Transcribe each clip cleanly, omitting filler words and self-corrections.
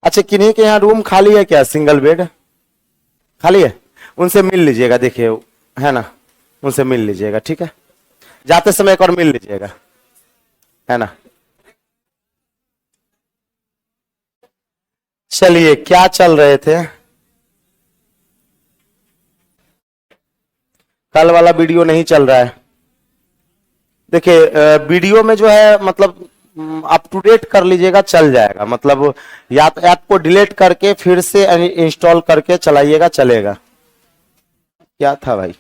अच्छा, किन्हीं के यहाँ रूम खाली है क्या? सिंगल बेड खाली है? उनसे मिल लीजिएगा, देखिए है ना, उनसे मिल लीजिएगा, ठीक है? जाते समय एक और मिल लीजिएगा, है ना? चलिए, क्या चल रहे थे? कल वाला वीडियो नहीं चल रहा है। देखिए वीडियो में जो है मतलब अप टू डेट कर लीजिएगा, चल जाएगा। मतलब या तो ऐप को डिलीट करके फिर से इंस्टॉल करके चलाइएगा, चलेगा। क्या था भाई?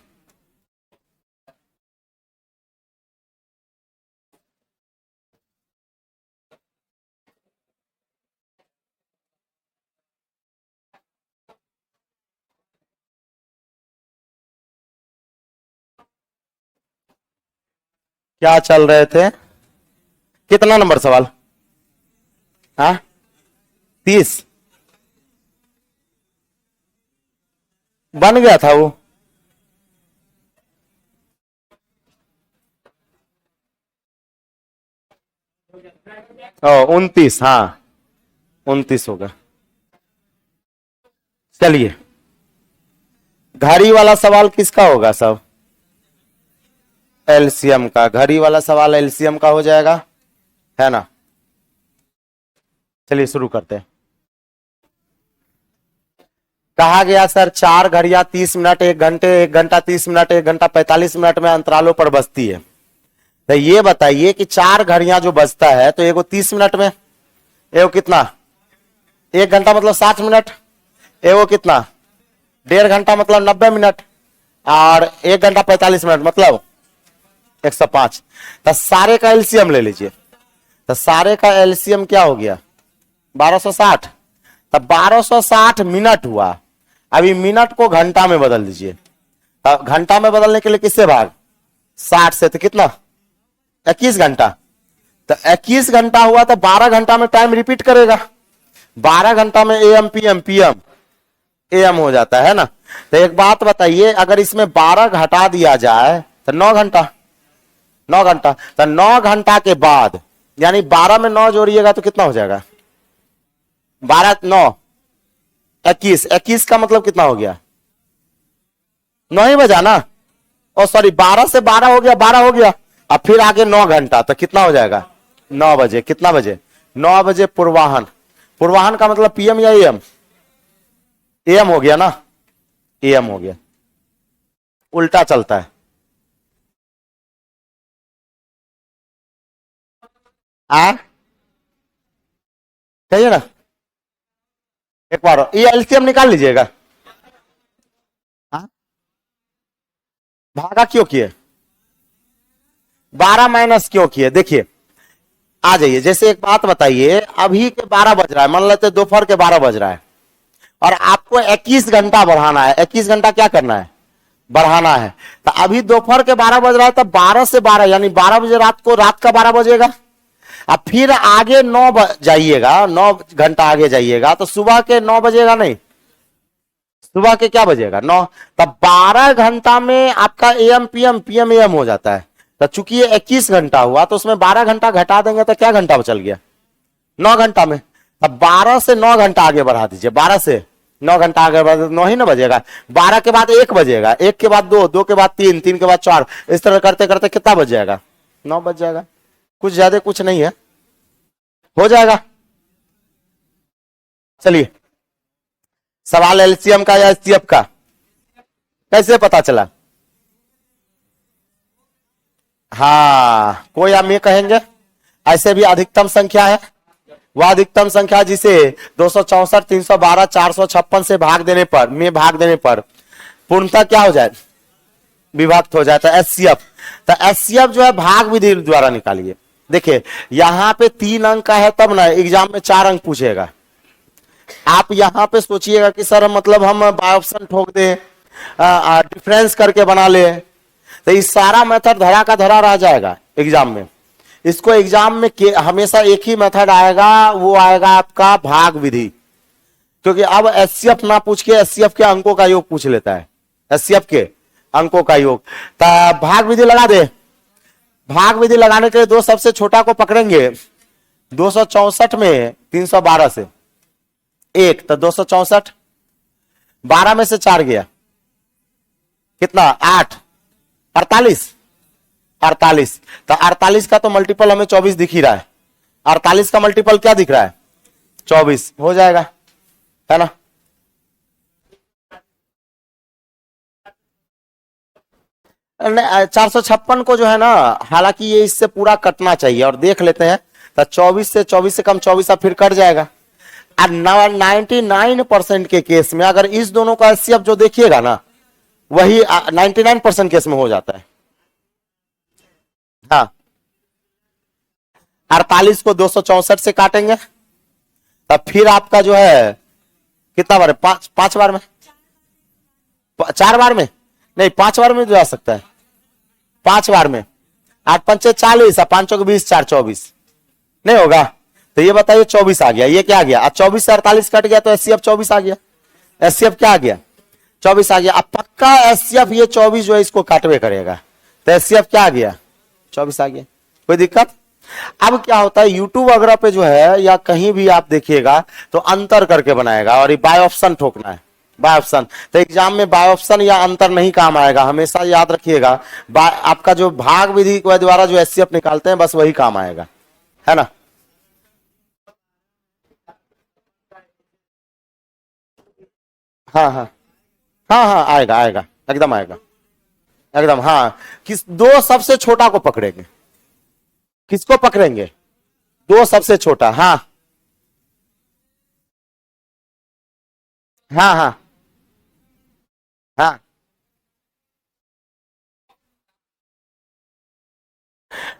क्या चल रहे थे? कितना नंबर सवाल? हाँ, 30 बन गया था वो। ओ 29, हाँ 29 होगा। चलिए, घड़ी वाला सवाल किसका होगा सब? एलसीएम का। घड़ी वाला सवाल एलसीएम का हो जाएगा, है ना? चलिए शुरू करते हैं। कहा गया सर, 4 घड़ियां 30 मिनट, 1 घंटे, 1 घंटा 30 मिनट, 1 घंटा 45 मिनट में अंतरालों पर बजती है। तो ये बताइए कि 4 घड़ियां जो बजता है तो एगो 30 मिनट में, एगो कितना 1 घंटा मतलब 60 मिनट, एगो कितना 1.5 घंटा मतलब 90 मिनट, और 1 घंटा 45 मिनट मतलब 105। तो सारे का एलसीएम ले लीजिए। तो सारे का एलसीएम क्या हो गया? 1260। तो 1260 मिनट हुआ। अभी मिनट को घंटा में बदल दीजिए। तो घंटा में बदलने के लिए किससे भाग? 60 से। तो कितना? 21 घंटा। तो 21 घंटा हुआ तो 12 घंटा में टाइम रिपीट करेगा। 12 घंटा में एम पीएम, पीएम एम हो जाता है ना। तो एक बात बताइए, अगर इसमें 12 घटा दिया जाए तो 9 घंटा, 9 घंटा। तो 9 घंटा के बाद, यानी 12 में 9 जोड़िएगा तो कितना हो जाएगा? 12 9 21, 21 का मतलब कितना हो गया? 9 ही बजा ना। और सॉरी, 12 से 12 हो गया, 12 हो गया। अब फिर आगे 9 घंटा, तो कितना हो जाएगा? 9 बजे। कितना बजे? 9 बजे पूर्वाहन। पूर्वाहन का मतलब पीएम या एम? एम हो गया ना, एम हो गया। उल्टा चलता है। आ कहिए ना एक बार, ये एलसीएम निकाल लीजिएगा। हाँ? भागा क्यों किए? 12 माइनस क्यों किए? देखिए, आ जाइए। जैसे एक बात बताइए, अभी के 12 बज रहा है, मान लेते दोपहर के 12 बज रहा है, और आपको 21 घंटा बढ़ाना है। 21 घंटा क्या करना है? बढ़ाना है। तो अभी दोपहर के 12 बज रहा है, तो 12 से 12 यानी 12 बजे रात को, रात का 12 बजेगा। अब फिर आगे 9 जाइएगा, 9 घंटा आगे जाइएगा तो सुबह के 9 बजेगा नहीं, सुबह के क्या बजेगा? 9। तब 12 घंटा में आपका एम पीएम, पीएम एम हो जाता है। तो चूंकि ये 21 घंटा हुआ तो उसमें 12 घंटा घटा देंगे तो क्या घंटा बचल गया? 9 घंटा में। अब 12 से 9 घंटा आगे बढ़ा दीजिए। 12 से 9 घंटा आगे बढ़ा, 9 ही ना बजेगा। 12 के बाद 1 बजेगा, 1 के बाद 2, 2 के बाद 3, 3 के बाद 4, इस तरह करते करते कितना बज जाएगा? 9 बज जाएगा। कुछ ज्यादा कुछ नहीं है, हो जाएगा। चलिए, सवाल एलसीएम का या एचसीएफ का कैसे पता चला? हाँ, कोई आप ये कहेंगे ऐसे भी अधिकतम संख्या है। वह अधिकतम संख्या जिसे 264, 312, 456 से भाग देने पर पूर्णतः क्या हो जाए? विभक्त हो जाता है, एचसीएफ। तो एचसीएफ जो है भाग विधि द्वारा निकालिए। देखिए, यहां पे 3 अंक का है, तब ना एग्जाम में 4 अंक पूछेगा। आप यहां पे सोचिएगा कि सर मतलब हम बाय ऑप्शन ठोक दें, डिफरेंस करके बना ले, तो इस सारा मेथड धरा का धरा रह जाएगा एग्जाम में। इसको एग्जाम में हमेशा एक ही मेथड आएगा, वो आएगा आपका भाग विधि। क्योंकि अब एचसीएफ ना पूछ के एचसीएफ के अंकों का योग पूछ लेता है, एचसीएफ के अंकों का योग। तो भाग विधि लगा दे। भाग विधि लगाने के लिए 2 सबसे छोटा को पकड़ेंगे, 264 में 312 से 1 तो 264, 12 में से 4 गया कितना 8, 48, 48 तो 48 का तो मल्टीपल हमें 24 दिख ही रहा है, 48 का मल्टीपल क्या दिख रहा है 24 हो जाएगा, है ना। नहीं, 456 को जो है ना, हालांकि ये इससे पूरा कटना चाहिए और देख लेते हैं, तो 24 से कम 24 अब फिर कट जाएगा। और 99% के केस में अगर इस दोनों का एचसीएफ जो देखिएगा ना, वही 99% केस में हो जाता है। हाँ, 48 को 264 से काटेंगे तब फिर आपका जो है कितना बार है, 5 बार में, 4 बार में नहीं, 5 बार में जा सकता है, 5 बार में, 8 पंचे 40 और 5 के 20, 4 24 नहीं होगा। तो ये बताइए 24 आ गया, ये क्या आ गया, अब 24 से 48 कट गया तो एचसीएफ 24 आ गया, एचसीएफ क्या आ गया 24 आ गया। अब पक्का एचसीएफ ये 24 जो है इसको काटवे करेगा, तो एचसीएफ क्या आ गया 24 आ गया, कोई दिक्कत। अब क्या होता है यूट्यूब वगैरह पे जो है या कहीं भी आप देखिएगा तो अंतर करके बनाएगा, और ये बाय ऑप्शन ठोकना है, बाय ऑप्शन। तो एग्जाम में बाय ऑप्शन या अंतर नहीं काम आएगा, हमेशा याद रखिएगा। आपका जो भाग विधि के द्वारा जो एचसीएफ निकालते हैं बस वही काम आएगा, है ना। हाँ हाँ हाँ हाँ, आएगा आएगा, एकदम आएगा, एकदम। हाँ, किस दो सबसे छोटा को पकड़ेंगे, किसको पकड़ेंगे, दो सबसे छोटा। हाँ हाँ हाँ हाँ,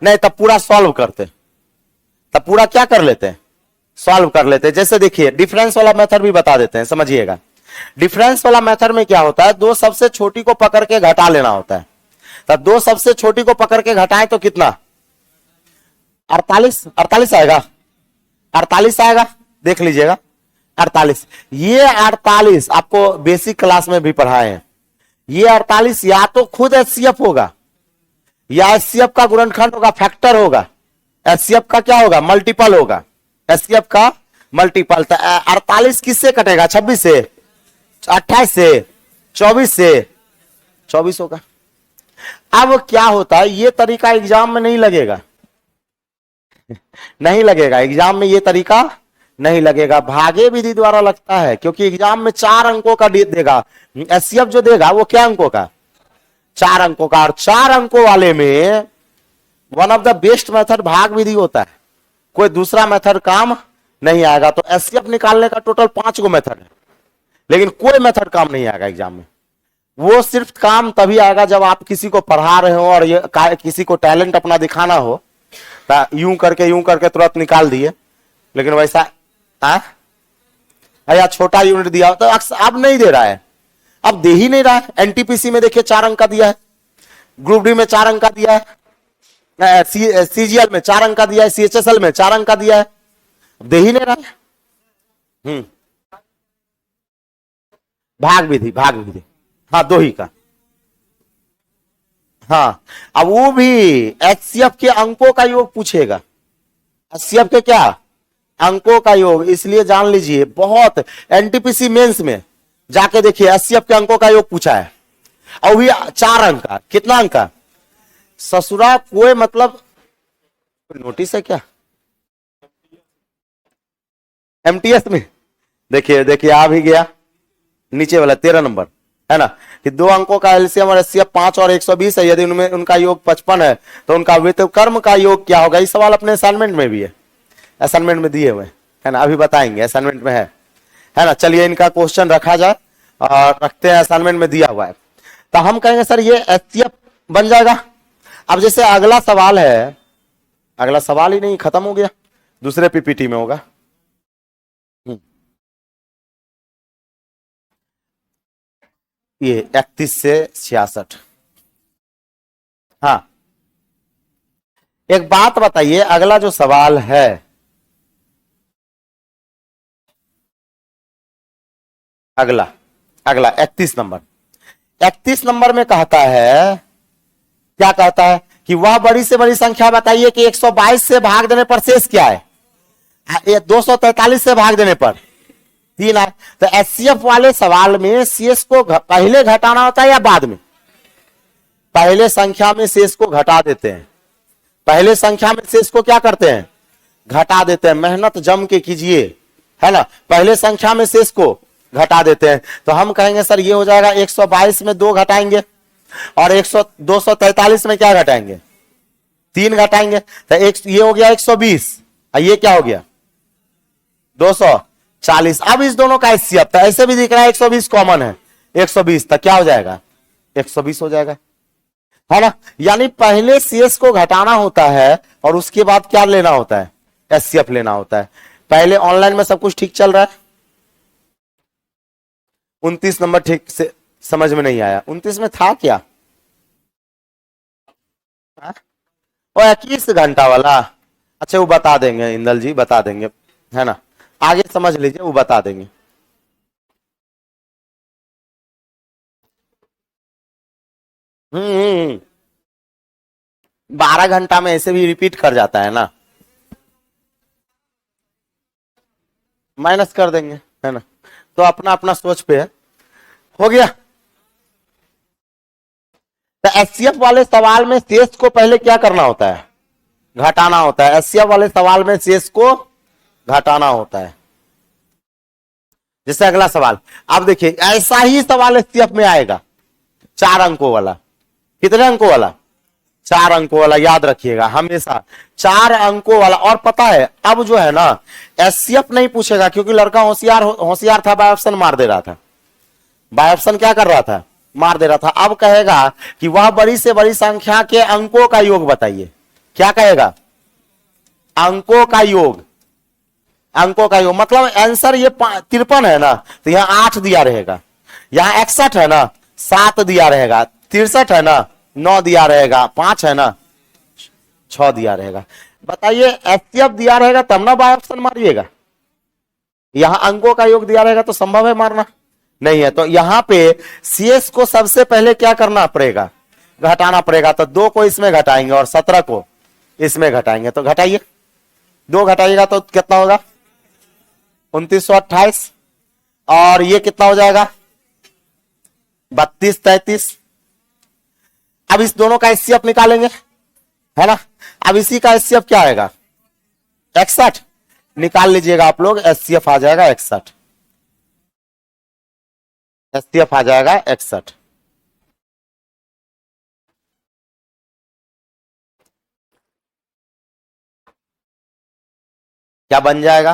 नहीं तब पूरा सॉल्व करते, तब पूरा क्या कर लेते हैं, सॉल्व कर लेते हैं। जैसे देखिए डिफरेंस वाला मेथड भी बता देते हैं, समझिएगा। डिफरेंस वाला मेथड में क्या होता है, दो सबसे छोटी को पकड़ के घटा लेना होता है। तब दो सबसे छोटी को पकड़ के घटाएं तो कितना 48, 48 आएगा, 48 आएगा, देख लीजिएगा 48। ये 48 आपको बेसिक क्लास में भी पढ़ाए हैं। ये 48 या तो खुद एचसीएफ होगा या एचसीएफ का गुणनखंड होगा, फैक्टर होगा, एचसीएफ का क्या होगा मल्टीपल होगा, एचसीएफ का मल्टीपल। 48 किससे कटेगा 26 से, 28 से, 24 से, 24 होगा। अब क्या होता है, ये तरीका एग्जाम में नहीं लगेगा, नहीं लगेगा एग्जाम में, ये तरीका नहीं लगेगा, भागे विधि द्वारा लगता है, क्योंकि एग्जाम में 4 अंकों का देगा, एचसीएफ जो देगा वो क्या अंकों का 4 अंकों का, और 4 अंकों वाले में one of the best method भाग विधि होता है, कोई दूसरा मेथड काम नहीं आएगा। तो एचसीएफ निकालने का टोटल 5 गो मेथड है, लेकिन कोई मेथड काम नहीं आएगा एग्जाम में। वो सिर्फ काम तभी आएगा जब आप किसी को पढ़ा रहे हो और ये किसी को टैलेंट अपना दिखाना हो, तो यूं करके तुरंत निकाल दिए, लेकिन वैसा या छोटा यूनिट दिया तो अब नहीं दे रहा है, अब दे ही नहीं रहा है। एनटीपीसी में देखिए 4 अंक का दिया है, ग्रुप डी में 4 अंक का दिया है, सीजीएल में 4 अंक का दिया है, सीएचएसएल में 4 अंक का दिया है, दे ही नहीं रहा है। भाग विधि, भाग विधि, हाँ 2 ही का। हाँ, अब वो भी एचसीएफ के अंकों का योग पूछेगा, एचसीएफ के क्या अंकों का योग, इसलिए जान लीजिए बहुत एनटीपीसी मेंस में जाके देखिए एचसीएफ के अंकों का योग पूछा है, और भी 4 अंक का। कितना अंक का ससुरा, कोई मतलब नोटिस है क्या एमटीएस में, देखिए आ भी गया नीचे वाला 13 नंबर, है ना, कि 2 अंकों का एलसीएम और एचसीएफ 5 और 120 है, यदि उनमें उनका योग 55 है तो उनका व्युत्क्रम का योग क्या होगा। इस सवाल अपने असाइनमेंट में भी है, असाइनमेंट में दिए हुए है ना, अभी बताएंगे, असाइनमेंट में है ना। चलिए इनका क्वेश्चन रखा जाए और रखते हैं, असाइनमेंट में दिया हुआ है। तो हम कहेंगे सर ये एचसीएफ बन जाएगा। अब जैसे अगला सवाल है, अगला सवाल ही नहीं, खत्म हो गया, दूसरे पीपीटी में होगा। ये 31 से 66। हाँ, एक बात बताइए, अगला जो सवाल है, अगला 31 नंबर, 31 नंबर में कहता है, क्या कहता है कि वह बड़ी से बड़ी संख्या बताइए कि 122 से भाग देने पर शेष क्या है, 243 से भाग देने पर तीन आए। तो एचसीएफ वाले सवाल में शेष को पहले घटाना होता है या बाद में? पहले संख्या में शेष को घटा देते हैं। पहले संख्या में शेष को क्या करते हैं? घटा देते हैं। मेहनत जम के कीजिए, है ना। पहले संख्या में शेष को घटा देते हैं। तो हम कहेंगे सर ये हो जाएगा 122 में 2 घटाएंगे और 243 में क्या घटाएंगे? 3 घटाएंगे। तो ये हो गया 120 और ये क्या हो गया? 240। अब इस दोनों का एचसीएफ, तो ऐसे भी दिख रहा है 120 कॉमन है, 120 तक क्या हो जाएगा? 120 हो जाएगा, है ना। यानी पहले शेष को घटाना होता है और उसके बाद क्या लेना होता है? एचसीएफ लेना होता है। पहले ऑनलाइन में सब कुछ ठीक चल रहा है। 29 नंबर ठीक से समझ में नहीं आया। 29 में था क्या? वो 21 घंटा वाला। अच्छा वो बता देंगे, इंदल जी बता देंगे, है ना। आगे समझ लीजिए, वो बता देंगे। हम्म 12 घंटा में ऐसे भी रिपीट कर जाता है ना, माइनस कर देंगे, है ना। तो अपना अपना सोच पे है। हो गया। तो एचसीएफ वाले सवाल में शेष को पहले क्या करना होता है? घटाना होता है। एचसीएफ वाले सवाल में शेष को घटाना होता है। जैसे अगला सवाल, अब देखिए ऐसा ही सवाल एचसीएफ में आएगा, 4 अंकों वाला। कितने अंकों वाला? 4 अंकों वाला। याद रखिएगा हमेशा 4 अंकों वाला। और पता है अब जो है ना, एचसीएफ नहीं पूछेगा क्योंकि लड़का होशियार था, बाय ऑप्शन मार दे रहा था। बाय ऑप्शन क्या कर रहा था? मार दे रहा था। अब कहेगा कि वह बड़ी से बड़ी संख्या के अंकों का योग बताइए। क्या कहेगा? अंकों का योग। अंकों का योग मतलब आंसर ये 53 है ना, तो यहां 8 दिया रहेगा। यहां 61 है ना, 7 दिया रहेगा। 63 है ना, 9 दिया रहेगा। 5 है ना, 6 दिया रहेगा। बताइए एचसीएफ दिया रहेगा तब ना बाय ऑप्शन मारिएगा। यहां अंकों का योग दिया रहेगा तो संभव है मारना? नहीं है। तो यहां पे शेष को सबसे पहले क्या करना पड़ेगा? घटाना पड़ेगा। तो 2 को इसमें घटाएंगे और 17 को इसमें घटाएंगे। तो घटाइए, 2 घटाइएगा तो कितना होगा? 2928। और ये कितना हो जाएगा? 3233। अब इस दोनों का एचसीएफ निकालेंगे, है ना। अब इसी का एचसीएफ क्या आएगा? 61। निकाल लीजिएगा आप लोग, एचसीएफ आ जाएगा 61। एचसीएफ आ जाएगा 61। क्या बन जाएगा?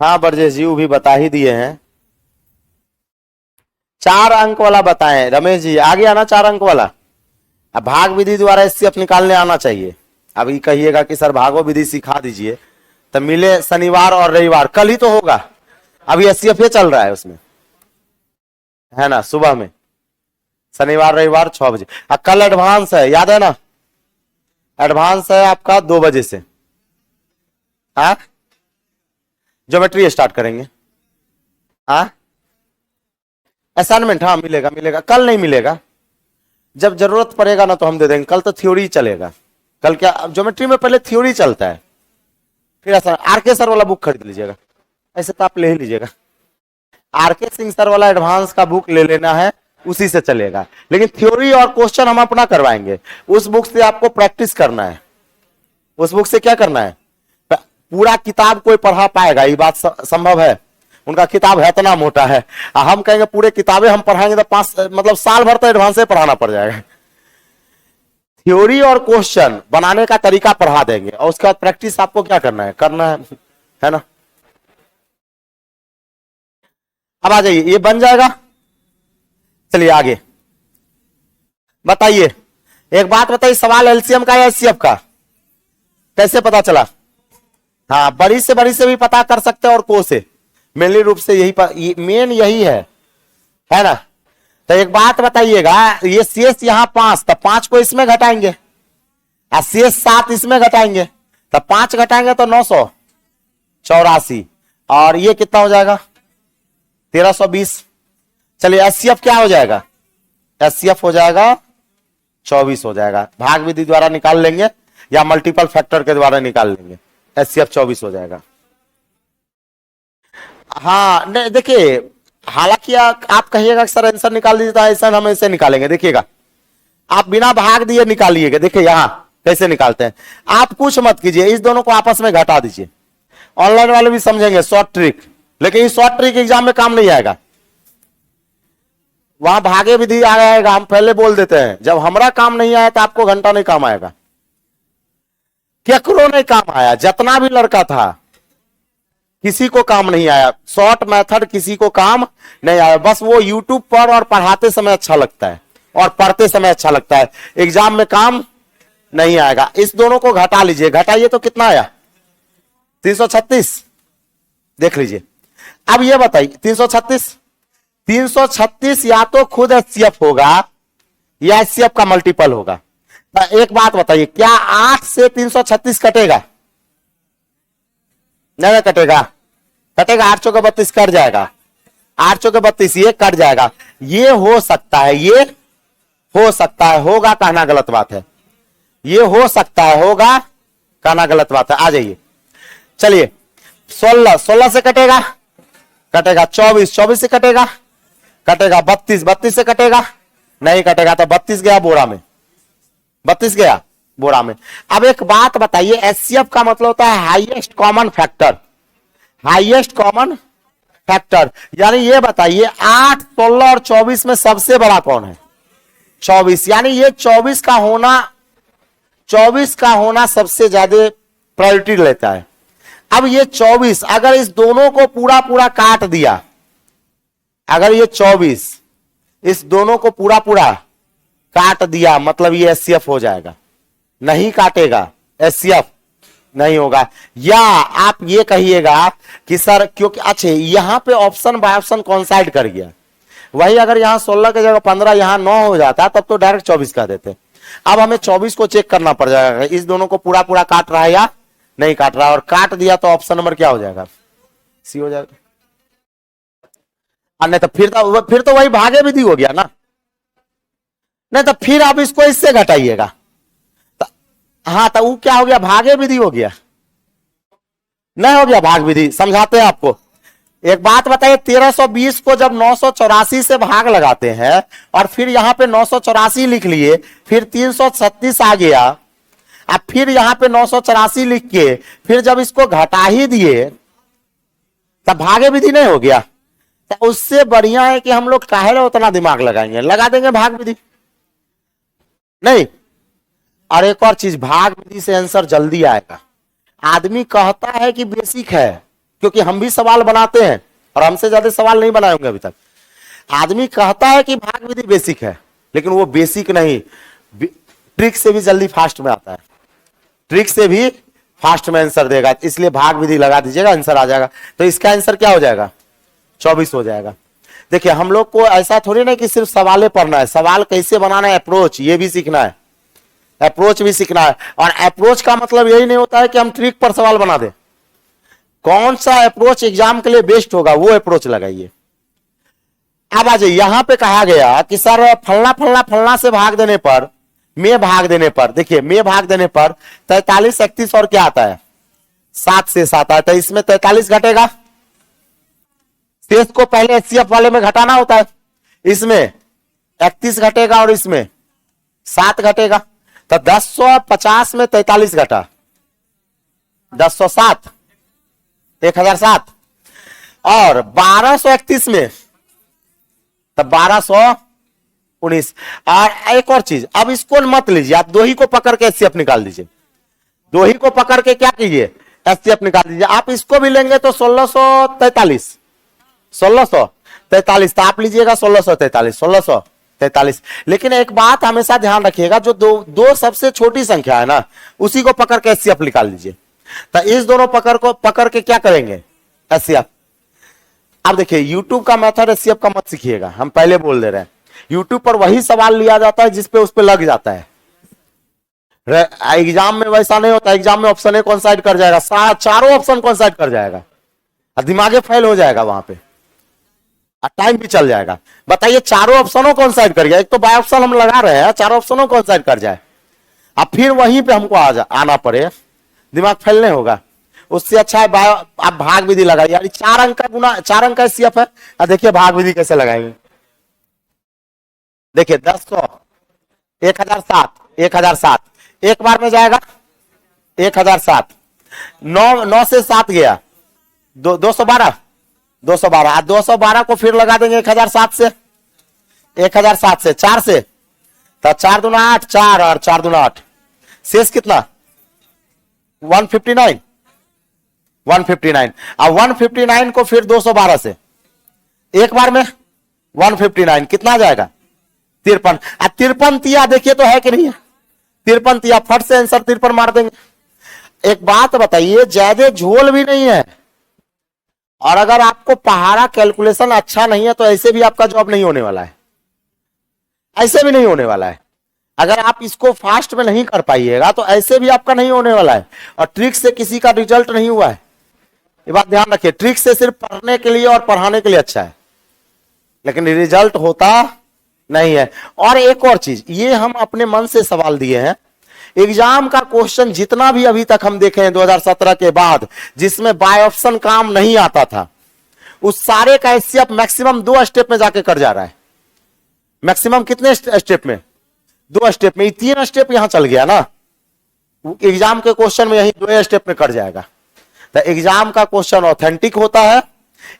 हाँ ब्रजेश जी, वो भी बता ही दिए हैं। 4 अंक वाला बताएं रमेश जी, आ गया ना 4 अंक वाला। अब भाग विधि द्वारा एचसीएफ निकालने आना चाहिए। अभी कहिएगा कि सर भागो विधि सिखा दीजिए, तो मिले शनिवार और रविवार, कल ही तो होगा। अभी एचसीएफ चल रहा है उसमें, है ना, सुबह में, शनिवार रविवार 6 बजे। कल एडवांस है, याद है ना। एडवांस है आपका 2 बजे से। हाँ ज्योमेट्री स्टार्ट करेंगे। हाँ असाइनमेंट, हाँ मिलेगा मिलेगा, कल नहीं मिलेगा। जब जरूरत पड़ेगा ना तो हम दे देंगे। कल तो थ्योरी चलेगा। कल क्या ज्योमेट्री में पहले थ्योरी चलता है, फिर आरके सर वाला बुक खरीद लीजिएगा। ऐसे तो आप ले ही लीजिएगा। आरके सिंह सर वाला एडवांस का बुक ले लेना है, उसी से चलेगा। लेकिन थ्योरी और क्वेश्चन हम अपना करवाएंगे। उस बुक से आपको प्रैक्टिस करना है। उस बुक से क्या करना है? पूरा किताब कोई पढ़ा पाएगा? ये बात संभव है? उनका किताब है इतना मोटा है। हम कहेंगे पूरे किताबें हम पढ़ाएंगे तो 5 मतलब साल भर तो एडवांस से पढ़ाना पड़ जाएगा। थ्योरी और क्वेश्चन बनाने का तरीका पढ़ा देंगे और उसके बाद प्रैक्टिस आपको क्या करना है ना। अब आ जाइए, ये बन जाएगा। चलिए आगे बताइए। एक बात बताइए, सवाल एलसीएम का या एचसीएफ का? कैसे पता चला? हाँ बड़ी से भी पता कर सकते हैं और को से। मेनली रूप से यही मेन यही है ना। तो एक बात बताइएगा, ये शेष यहां 5, तो 5 को इसमें घटाएंगे और शेष 7 इसमें घटाएंगे, तो 5 घटाएंगे तो 984। और ये कितना हो जाएगा? 1320। चलिए एचसीएफ क्या हो जाएगा? एचसीएफ हो जाएगा 24 हो जाएगा। भाग विधि द्वारा निकाल लेंगे। या मल्टीपल फैक्टर के द्वारा निकाल लेंगे, एचसीएफ 24 हो जाएगा। हाँ नहीं देखिए, हालांकि आप कहिएगा सर आंसर निकाल दीजिए, तो ऐसा हम ऐसे निकालेंगे, देखिएगा आप बिना भाग दिए निकालिएगा। देखिए यहां कैसे निकालते हैं, आप कुछ मत कीजिए, इस दोनों को आपस में घटा दीजिए। ऑनलाइन वाले भी समझेंगे शॉर्ट ट्रिक, लेकिन ये शॉर्ट ट्रिक एग्जाम में काम नहीं आएगा। वहां भागे विधि आएगा, हम पहले बोल देते हैं, जब हमारा काम नहीं आया तो आपको घंटा नहीं काम आएगा। केकरो नहीं काम आया, जितना भी लड़का था किसी को काम नहीं आया, शॉर्ट मेथड किसी को काम नहीं आया। बस वो यूट्यूब पर और पढ़ाते समय अच्छा लगता है और पढ़ते समय अच्छा लगता है, एग्जाम में काम नहीं आएगा। इस दोनों को घटा लीजिए, घटाइए तो कितना आया 336, देख लीजिए। अब ये बताइए 336 या तो खुद एचसीएफ होगा या एचसीएफ का मल्टीपल होगा। तो एक बात बताइए, क्या 8 से 336 कटेगा? नहीं कटेगा, कटेगा 8 चौके 32 कट जाएगा, 8 चौके 32 ये कट जाएगा। ये हो सकता है, ये हो सकता है, होगा कहना गलत बात है, ये हो सकता है, होगा कहना गलत बात है। आ जाइए, चलिए 16 से कटेगा, कटेगा 24 से कटेगा, कटेगा 32 से कटेगा, नहीं कटेगा, तो 32 गया बोरा में, 32 गया बोरा में। अब एक बात बताइए, एचसीएफ का मतलब होता है highest common factor, highest common factor. यानी ये बताइए 8, 16 और 24 में सबसे बड़ा कौन है? 24। यानी ये 24 का होना सबसे ज्यादा प्रायोरिटी लेता है। अब ये 24 अगर इस दोनों को पूरा पूरा काट दिया, अगर ये 24 इस दोनों को पूरा पूरा काट दिया, मतलब ये एचसीएफ हो जाएगा। नहीं काटेगा, एचसीएफ नहीं होगा। या आप ये कहिएगा कि सर क्योंकि अच्छा यहां पे ऑप्शन बाय ऑप्शन कॉन्साइड कर गया, वही अगर यहां 16 की जगह 15 यहां 9 हो जाता तब तो डायरेक्ट 24 कर देते। अब हमें 24 को चेक करना पड़ जाएगा, इस दोनों को पूरा पूरा काट रहा है या नहीं काट रहा, और काट दिया तो ऑप्शन नंबर क्या हो जाएगा? सी हो जाएगा। नहीं तो फिर तो वही भागे विधि हो गया ना। नहीं तो फिर आप इसको इससे घटाइएगा, हाँ तो वो क्या हो गया? भागे विधि हो गया, नहीं हो गया भाग विधि। समझाते हैं आपको, एक बात बताइए, 1320 को जब 984 से भाग लगाते हैं और फिर यहां पे 984 लिख लिए, फिर 336 आ गया, अब फिर यहां पे 984 लिख के फिर जब इसको घटा ही दिए तब भागे विधि नहीं हो गया। तो उससे बढ़िया है कि हम लोग काहे उतना दिमाग लगाएंगे, लगा देंगे भाग विधि। नहीं, और एक और चीज, भाग विधि से आंसर जल्दी आएगा। आदमी कहता है कि बेसिक है, क्योंकि हम भी सवाल बनाते हैं और हमसे ज्यादा सवाल नहीं बनाए होंगे अभी तक। आदमी कहता है कि भाग विधि बेसिक है, लेकिन वो बेसिक नहीं, ट्रिक से भी जल्दी फास्ट में आता है, ट्रिक से भी फास्ट में आंसर देगा। इसलिए भाग विधि लगा दीजिएगा, आंसर आ जाएगा। तो इसका आंसर क्या हो जाएगा? 24 हो जाएगा। देखिए हम लोग को ऐसा थोड़ी ना कि सिर्फ सवालें पढ़ना है, सवाल कैसे बनाना है, अप्रोच ये भी सीखना है, अप्रोच भी सीखना है। और अप्रोच का मतलब यही नहीं होता है कि हम ट्रिक पर सवाल बना दें, कौन सा अप्रोच एग्जाम के लिए बेस्ट होगा वो अप्रोच लगाइए। अब आ जाइए, यहां पे कहा गया कि सर फलना फलना फलना से भाग देने पर, में भाग देने पर, देखिए में भाग देने पर 43, 31 और क्या आता है 7 से 7 आता है, इसमें 43 घटेगा, शेष को पहले एचसीएफ वाले में घटाना होता है, इसमें 31 घटेगा और इसमें 7 घटेगा। तो 1050 में 43 घटा, 1007 1007, और 1231 में तो 1219। और एक और चीज, अब इसको मत लीजिए, आप दो ही को पकड़ के एचसीएफ निकाल दीजिए, दो ही को पकड़ के क्या कीजिए एचसीएफ निकाल दीजिए। आप इसको भी लेंगे तो 1643 तो आप लीजिएगा 1643। लेकिन एक बात हमेशा ध्यान रखिएगा, जो दो सबसे छोटी संख्या है ना, उसी को पकड़ के एचसीएफ निकाल लीजिए। तो इस दोनों पकड़ के क्या करेंगे एचसीएफ। अब देखिए यूट्यूब का मेथड एचसीएफ का मत सीखिएगा, हम पहले बोल दे रहे हैं। यूट्यूब पर वही सवाल लिया जाता है जिसपे उस पे लग जाता है, एग्जाम में वैसा नहीं होता। एग्जाम में ऑप्शन ए कॉन्साइड कर जाएगा, चारों ऑप्शन कॉन्साइड कर जाएगा, दिमागे फेल हो जाएगा वहां पे, टाइम भी चल जाएगा। बताइए चारों ऑप्शनों कौन साइड कर गया, एक तो बाय ऑप्शन हम लगा रहे हैं, चारों ऑप्शनों कौन साइड कर जाए, अब फिर वहीं पे हमको आना पड़े, दिमाग फैलने होगा। उससे अच्छा है आप भाग विधि लगाइए यार। 4 अंक का गुना, 4 अंक का एचसीएफ है। अब देखिए भाग विधि कैसे लगाएंगे। देखिए 10 100 1007 1007 एक बार में जाएगा 1007। 9 से 7 गया 212 212। 212 को फिर लगा देंगे 1007 से 1007 से 4 से, तो 4 दूना 8, 4 और 4 दूना 8, शेष कितना 159 159। अब 159 को फिर 212 से एक बार में 159 कितना आ जाएगा 53। अब 53 तिया देखिए तो है कि नहीं है, 53 तिया फट से आंसर 53 मार देंगे। एक बात बताइए, ज्यादा झोल भी नहीं है, और अगर आपको पहाड़ा कैलकुलेशन अच्छा नहीं है तो ऐसे भी आपका जॉब नहीं होने वाला है, ऐसे भी नहीं होने वाला है। अगर आप इसको फास्ट में नहीं कर पाइएगा तो ऐसे भी आपका नहीं होने वाला है। और ट्रिक से किसी का रिजल्ट नहीं हुआ है, ये बात ध्यान रखिए। ट्रिक से सिर्फ पढ़ने के लिए और पढ़ाने के लिए अच्छा है, लेकिन रिजल्ट होता नहीं है। और एक और चीज, ये हम अपने मन से सवाल दिए हैं। एग्जाम का क्वेश्चन जितना भी अभी तक हम देखे हैं 2017 के बाद, जिसमें बाय ऑप्शन काम नहीं आता था, उस सारे का एचसीएफ मैक्सिमम 2 स्टेप में जाके कर जा रहा है। मैक्सिमम कितने स्टेप में? 2 स्टेप में। 3 स्टेप यहां चल गया ना, एग्जाम के क्वेश्चन में यही 2 स्टेप में कर जाएगा। तो एग्जाम का क्वेश्चन ऑथेंटिक होता है।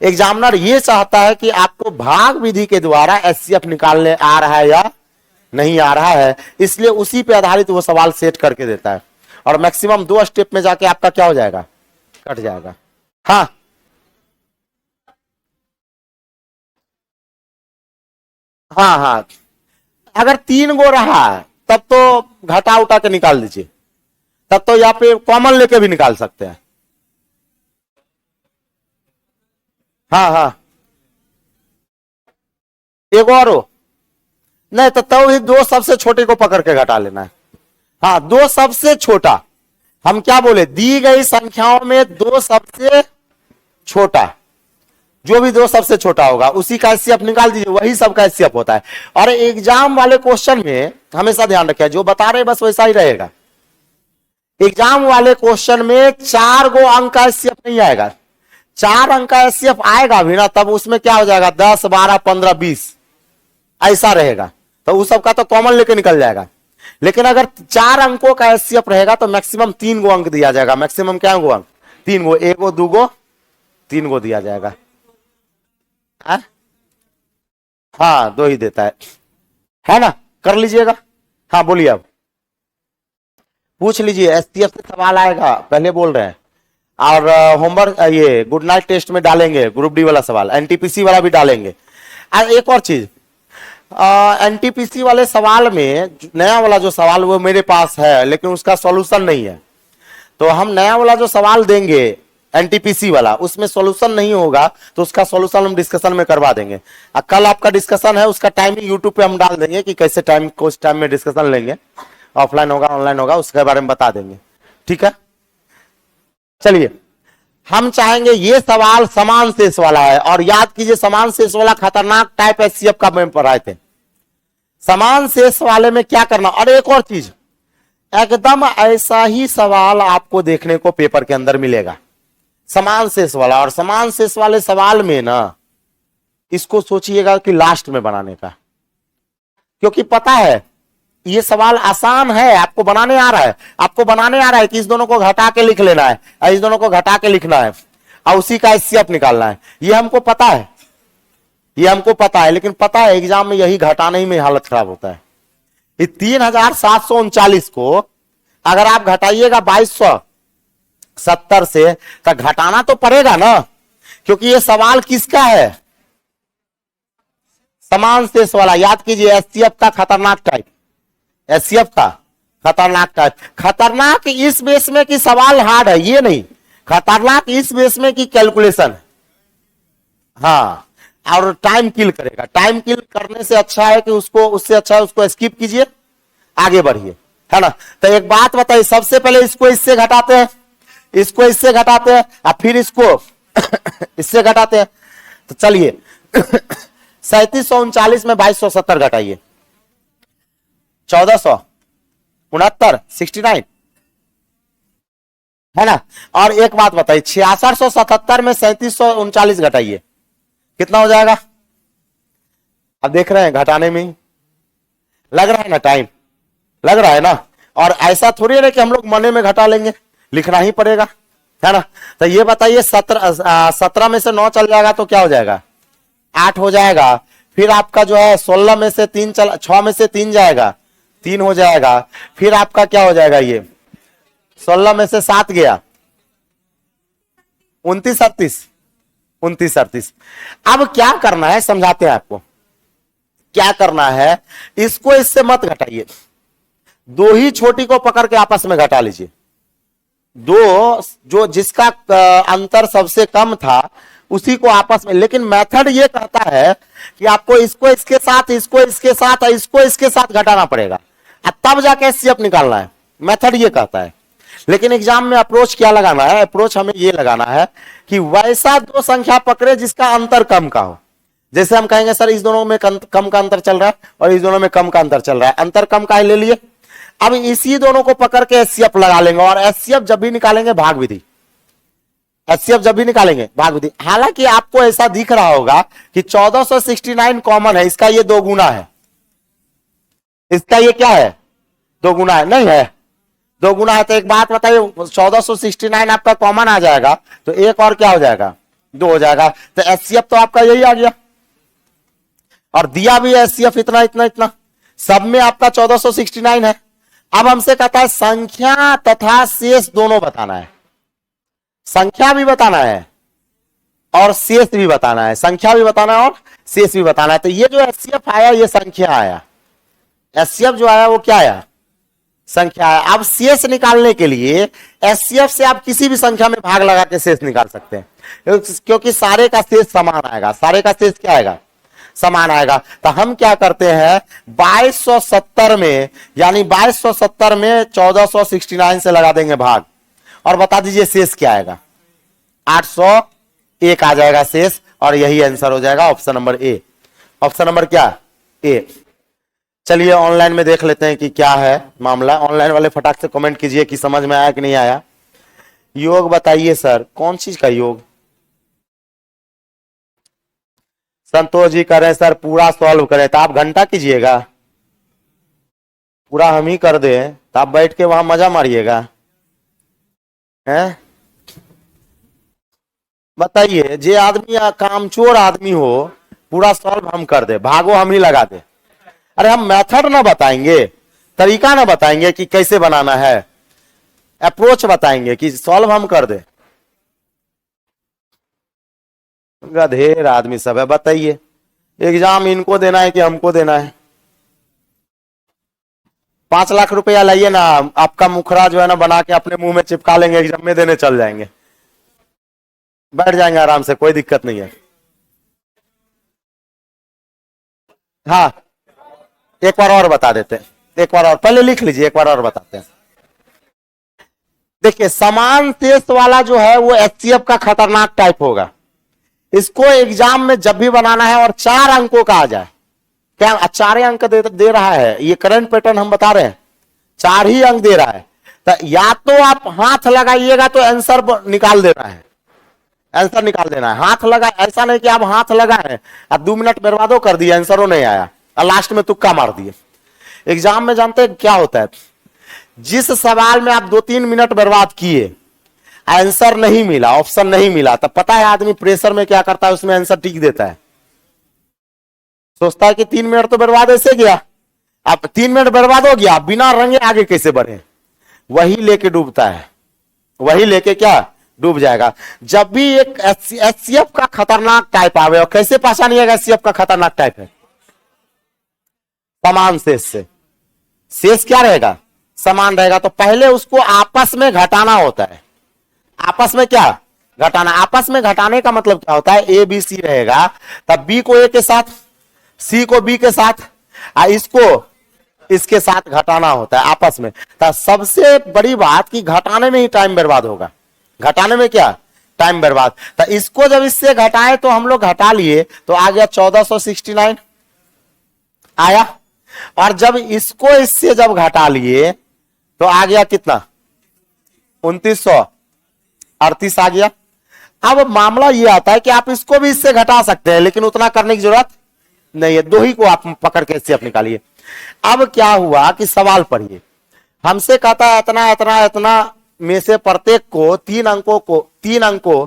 एग्जामिनर ये चाहता है कि आपको भाग विधि के द्वारा एचसीएफ निकालने आ रहा है या नहीं आ रहा है, इसलिए उसी पे आधारित वो सवाल सेट करके देता है। और मैक्सिमम 2 स्टेप में जाके आपका क्या हो जाएगा, कट जाएगा। हाँ हाँ हाँ, अगर 3 गो रहा है तब तो घटा उठा के निकाल दीजिए, तब तो यहाँ पे कॉमन लेके भी निकाल सकते हैं। हाँ हाँ, एक और हो नहीं तो ही 2 सबसे छोटे को पकड़ के घटा लेना है। हाँ, 2 सबसे छोटा, हम क्या बोले, दी गई संख्याओं में 2 सबसे छोटा, जो भी 2 सबसे छोटा होगा उसी का एचसीएफ निकाल दीजिए, वही सबका एचसीएफ होता है। और एग्जाम वाले क्वेश्चन में हमेशा ध्यान रखिए, जो बता रहे बस वैसा ही रहेगा। एग्जाम वाले क्वेश्चन में 4 गो अंक का एचसीएफ नहीं आएगा। 4 अंक का एचसीएफ आएगा भी ना, तब उसमें क्या हो जाएगा 10 12 15 20 ऐसा रहेगा, तो उस सबका तो कॉमन लेके निकल जाएगा। लेकिन अगर 4 अंकों का एचसीएफ रहेगा तो मैक्सिमम 3 गो अंक दिया जाएगा। मैक्सिमम क्या गो अंक? 3 गो, 1 गो 2 गो 3 गो दिया जाएगा। हाँ 2 ही देता है ना, कर लीजिएगा। हाँ बोलिए, अब पूछ लीजिए, एसटीएफ से सवाल आएगा पहले बोल रहे हैं। और होमवर्क ये गुड नाइट टेस्ट में डालेंगे ग्रुप डी वाला सवाल, एनटीपीसी वाला भी डालेंगे। और एक और चीज, एनटीपीसी वाले सवाल में नया वाला जो सवाल वो मेरे पास है, लेकिन उसका सॉल्यूशन नहीं है। तो हम नया वाला जो सवाल देंगे एनटीपीसी वाला, उसमें सॉल्यूशन नहीं होगा, तो उसका सॉल्यूशन हम डिस्कशन में करवा देंगे। कल आपका डिस्कशन है, उसका टाइमिंग यूट्यूब पे हम डाल देंगे कि कैसे टाइम को टाइम में डिस्कशन लेंगे, ऑफलाइन होगा ऑनलाइन होगा, उसके बारे में बता देंगे। ठीक है, चलिए हम चाहेंगे, ये सवाल समान शेष वाला है, और याद कीजिए समान शेष वाला खतरनाक टाइप एचसीएफ का मैं पढ़ाए थे। समान शेष वाले में क्या करना, और एक और चीज, एकदम ऐसा ही सवाल आपको देखने को पेपर के अंदर मिलेगा, समान शेष वाला। और समान शेष वाले सवाल में ना, इसको सोचिएगा कि लास्ट में बनाने का, क्योंकि पता है ये सवाल आसान है, आपको बनाने आ रहा है, आपको बनाने आ रहा है कि इस दोनों को घटा के लिख लेना है, और इस दोनों को घटा के लिखना है, और उसी का एचसीएफ निकालना है। ये हमको पता है, ये हमको पता है, लेकिन पता है एग्जाम में यही घटाने ही में हालत खराब होता है। ये 3739 को अगर आप घटाइएगा 2270 से, तो घटाना तो पड़ेगा ना, क्योंकि ये सवाल किसका है, समान शेष वाला। याद कीजिए एचसीएफ का खतरनाक टाइप, एचसीएफ का खतरनाक टाइप। खतरनाक इस बेस में कि सवाल हार्ड है, ये नहीं, खतरनाक इस बेस में कि कैलकुलेशन। हाँ, और टाइम किल करेगा। टाइम किल करने से अच्छा है कि उससे अच्छा है उसको स्किप कीजिए, आगे बढ़िए, है ना। तो एक बात बताइए, सबसे पहले इसको इससे घटाते हैं, इसको इससे घटाते हैं, और फिर इसको इससे घटाते हैं। तो चलिए 3739 में 2270 घटाइए, 1400, 69 है ना। और एक बात बताइए, 6677 में 3739 घटाइए, कितना हो जाएगा। अब देख रहे हैं घटाने में लग रहा है ना टाइम, लग रहा है ना। और ऐसा थोड़ी है कि हम लोग मने में घटा लेंगे, लिखना ही पड़ेगा, है ना। तो ये बताइए 17 में से 9 चल जाएगा तो क्या हो जाएगा, 8 हो जाएगा। फिर आपका जो है 16 में से 3 6 में से 3 जाएगा, 3 हो जाएगा। फिर आपका क्या हो जाएगा, ये 16 में से 7 गया, 29 38। अब क्या करना है समझाते हैं आपको, क्या करना है। इसको इससे मत घटाइए, दो ही छोटी को पकड़ के आपस में घटा लीजिए। दो जो जिसका अंतर सबसे कम था उसी को आपस में, लेकिन मेथड ये कहता है कि आपको इसको इसके साथ, इसको इसके साथ और इसको इसके साथ घटाना पड़ेगा, तब जाके एचसीएफ निकालना है। मेथड ये कहता है, लेकिन एग्जाम में अप्रोच क्या लगाना है, अप्रोच हमें ये लगाना है कि वैसा दो संख्या पकड़े जिसका अंतर कम का हो। जैसे हम कहेंगे सर इस दोनों में कम का अंतर चल रहा है और इस दोनों में कम का अंतर चल रहा है, अंतर कम का ले लिए। अब इसी दोनों को पकड़ के एचसीएफ लगा लेंगे, और एचसीएफ जब भी निकालेंगे भाग विधि, एचसीएफ जब भी निकालेंगे भाग विधि। हालांकि आपको ऐसा दिख रहा होगा कि 1469 कॉमन है, इसका ये 2 गुना है, इसका ये क्या है 2 गुना है, नहीं है 2 गुना है। तो एक बात बताइए, 1469 आपका कॉमन आ जाएगा तो एक और क्या हो जाएगा, 2 हो जाएगा। तो एचसीएफ तो आपका यही आ गया, और दिया भी एचसीएफ इतना इतना इतना, सब में आपका 1469 है। अब हमसे कहता है संख्या तथा शेष दोनों बताना है, संख्या भी बताना है और शेष भी बताना है, संख्या भी बताना है और शेष भी बताना है। तो ये जो एचसीएफ आया ये संख्या आया, एचसीएफ जो आया वो क्या आया, संख्या आया। अब शेष निकालने के लिए एचसीएफ से आप किसी भी संख्या में भाग लगा के शेष निकाल सकते हैं, क्योंकि सारे का शेष समान आएगा, सारे का शेष क्या आएगा, समान आएगा। तो हम क्या करते हैं 2270 में, यानी 2270 में 1469 से लगा देंगे भाग, और बता दीजिए शेष क्या आएगा, 801 आ जाएगा शेष, और यही आंसर हो जाएगा option number A. Option number क्या, ए। चलिए ऑनलाइन में देख लेते हैं कि क्या है मामला। ऑनलाइन वाले फटाक से कमेंट कीजिए कि समझ में आया कि नहीं आया। योग बताइए सर, कौन चीज का योग। संतोष जी करें सर पूरा सॉल्व करें, तो आप घंटा कीजिएगा, पूरा हम ही कर दें तो आप बैठ के वहां मजा मारिएगा, हैं। बताइए, जे आदमी कामचोर आदमी हो पूरा सॉल्व हम कर दे, भागो हम ही लगा दे। अरे हम मेथड ना बताएंगे, तरीका ना बताएंगे कि कैसे बनाना है, अप्रोच बताएंगे कि सॉल्व हम कर दे। गधेर आदमी सब है। बताइए एग्जाम इनको देना है कि हमको देना है। 5 लाख रुपया लाइए ना, आपका मुखरा जो है ना बना के अपने मुंह में चिपका लेंगे, एग्जाम में देने चल जाएंगे, बैठ जाएंगे आराम से, कोई दिक्कत नहीं है। हाँ एक बार और बता देते हैं, एक बार और पहले लिख लीजिए, एक बार और बताते हैं। देखिए समान शेष वाला जो है वो एचसीएफ का खतरनाक टाइप होगा। इसको एग्जाम में जब भी बनाना है और 4 अंकों का आ जाए, क्या 4 अंक दे रहा है, ये करंट पैटर्न हम बता रहे हैं, 4 ही अंक दे रहा है। तो या तो आप हाथ लगाइएगा तो आंसर निकाल देना है, आंसर निकाल देना है। हाथ लगा, ऐसा नहीं कि आप हाथ लगाए अब 2 मिनट बर्बादो कर दिए, आंसरों नहीं आया और लास्ट में तुक्का मार दिए। एग्जाम में जानते हैं क्या होता है, जिस सवाल में आप 2-3 मिनट बर्बाद किए, आंसर नहीं मिला, ऑप्शन नहीं मिला, तब पता है आदमी प्रेशर में क्या करता है, उसमें आंसर टिक देता है। सोचता है कि 3 मिनट तो बर्बाद ऐसे गया, अब 3 मिनट बर्बाद हो गया, बिना रंगे आगे कैसे बढ़े, वही लेके डूबता है, वही लेके क्या डूब जाएगा। जब भी एक एचसीएफ का खतरनाक टाइप आवे, और कैसे पहचानिएगा एचसीएफ का खतरनाक टाइप है, समान शेष से। शेष क्या रहेगा, समान रहेगा, तो पहले उसको आपस में घटाना होता है। आपस में क्या घटाना, आपस में घटाने का मतलब क्या होता है, ए बी सी रहेगा, तब बी को ए के साथ, सी को बी के साथ, इसको इसके साथ घटाना होता है आपस में। तो सबसे बड़ी बात कि घटाने में ही टाइम बर्बाद होगा, घटाने में क्या टाइम बर्बाद। तो इसको जब इससे घटाए तो हम लोग घटा लिए तो आ गया 1469 आया, और जब इसको इससे जब घटा लिए तो आ गया कितना 2938 आ गया। अब मामला ये आता है कि आप इसको भी इससे घटा सकते हैं, लेकिन उतना करने की जरूरत नहीं है, दो ही को आप पकड़ के इससे निकालिए। अब क्या हुआ कि सवाल पढ़िए, हमसे कहता है इतना इतना इतना में से प्रत्येक को तीन अंकों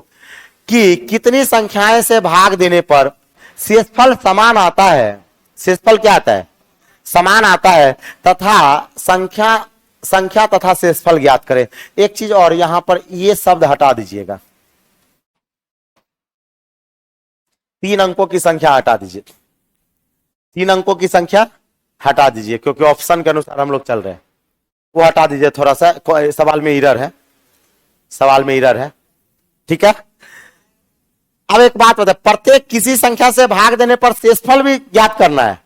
की कितनी संख्याएं से भाग देने पर शेषफल समान आता है। शेषफल क्या आता है, समान आता है, तथा संख्या तथा शेषफल ज्ञात करें। एक चीज और, यहां पर ये शब्द हटा दीजिएगा, 3 अंकों की संख्या हटा दीजिए, 3 अंकों की संख्या हटा दीजिए, क्योंकि ऑप्शन के अनुसार हम लोग चल रहे हैं, वो हटा दीजिए। थोड़ा सा सवाल में एरर है, सवाल में एरर है, ठीक है। अब एक बात बताए, प्रत्येक किसी संख्या से भाग देने पर शेषफल भी ज्ञात करना है,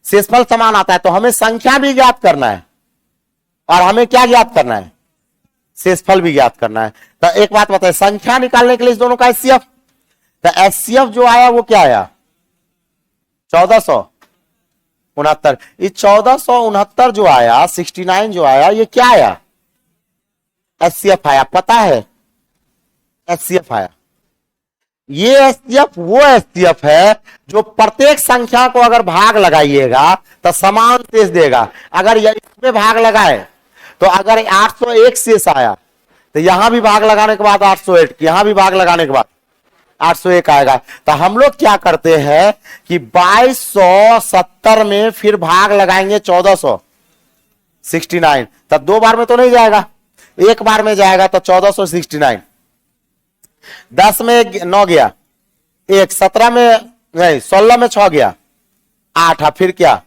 शेषफल समान आता है, तो हमें संख्या भी ज्ञात करना है, और हमें क्या ज्ञात करना है, शेषफल भी ज्ञात करना है। तो एक बात बताए, संख्या निकालने के लिए इस दोनों का एचसीएफ, तो एचसीएफ जो आया वो क्या आया 1469। ये 1469 जो आया, 69 जो आया, ये क्या आया, एचसीएफ आया, पता है एचसीएफ आया। ये एचसीएफ वो एचसीएफ है जो प्रत्येक संख्या को अगर भाग लगाइएगा तो समान शेष देगा। अगर इसमें भाग लगाए तो अगर 801 शेष आया तो यहां भी भाग लगाने के बाद 808, यहां भी भाग लगाने के बाद 801 आएगा। तो हम लोग क्या करते हैं कि 2270 में फिर भाग लगाएंगे 1469, तब 2 बार में तो नहीं जाएगा, 1 बार में जाएगा, तो 1469। 10 में 9 गया, 1, 17 में नहीं, 16 में 6 गया, 8, फिर क्या,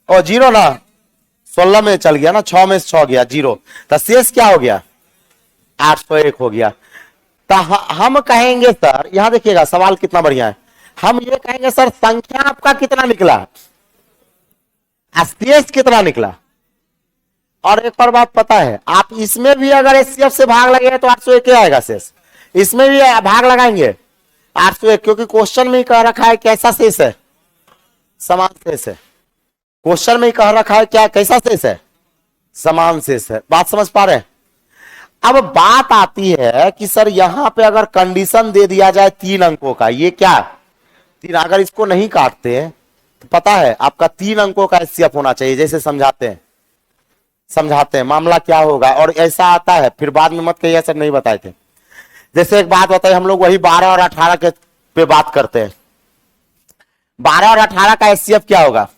और 0 ना, 16 में चल गया ना, 6 में 6 गया, 0, तो शेष क्या हो गया 801 हो गया। तो हम कहेंगे सर, यहां देखिएगा सवाल कितना बढ़िया है, हम ये कहेंगे सर संख्या आपका कितना निकला, शेष कितना निकला। और एक और बात पता है, आप इसमें भी अगर एचसीएफ से भाग लगे तो 801 आएगा शेष, इसमें भी भाग लगाएंगे 801, क्योंकि क्वेश्चन में ही कह रखा है कैसा शेष है, समान शेष है। क्वेश्चन में ही कह रखा है क्या, कैसा शेष है, समान शेष है। बात समझ पा रहे हैं। अब बात आती है कि सर यहां पे अगर कंडीशन दे दिया जाए 3 अंकों का, ये क्या 3, अगर इसको नहीं काटते तो पता है आपका 3 अंकों का एचसीएफ होना चाहिए। जैसे समझाते हैं मामला क्या होगा, और ऐसा आता है फिर बाद में मत कहिए सर नहीं बताए थे। जैसे एक बात बताइए, हम लोग वही 12 और 18 के पे बात करते हैं, 12 और 18 का एचसीएफ क्या होगा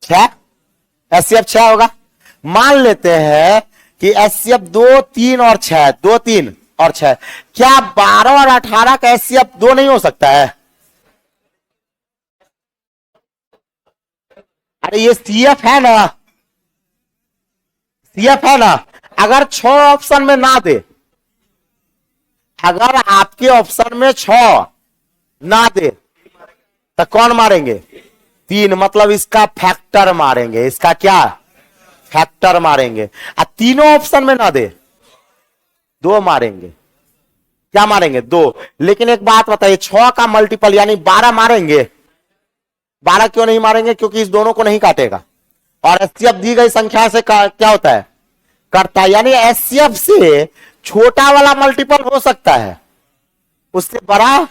6, एचसीएफ 6 होगा। मान लेते हैं कि एचसीएफ 2, 3 और 6, 2, 3 और 6, क्या 12 और 18 का एचसीएफ 2 नहीं हो सकता है। अरे ये सीएफ है ना, सीएफ है ना। अगर 6 ऑप्शन में ना दे, अगर आपके ऑप्शन में 6 ना दे तो कौन मारेंगे 3, मतलब इसका फैक्टर मारेंगे, इसका क्या फैक्टर मारेंगे। और तीनों ऑप्शन में ना दे 2 मारेंगे, क्या मारेंगे 2। लेकिन एक बात बताइए, 6 का मल्टीपल यानी 12 मारेंगे, 12 क्यों नहीं मारेंगे, क्योंकि इस दोनों को नहीं काटेगा, और एचसीएफ दी गई संख्या से क्या होता है करता है, यानी एचसीएफ से छोटा वाला मल्टीपल हो सकता है, उससे बड़ा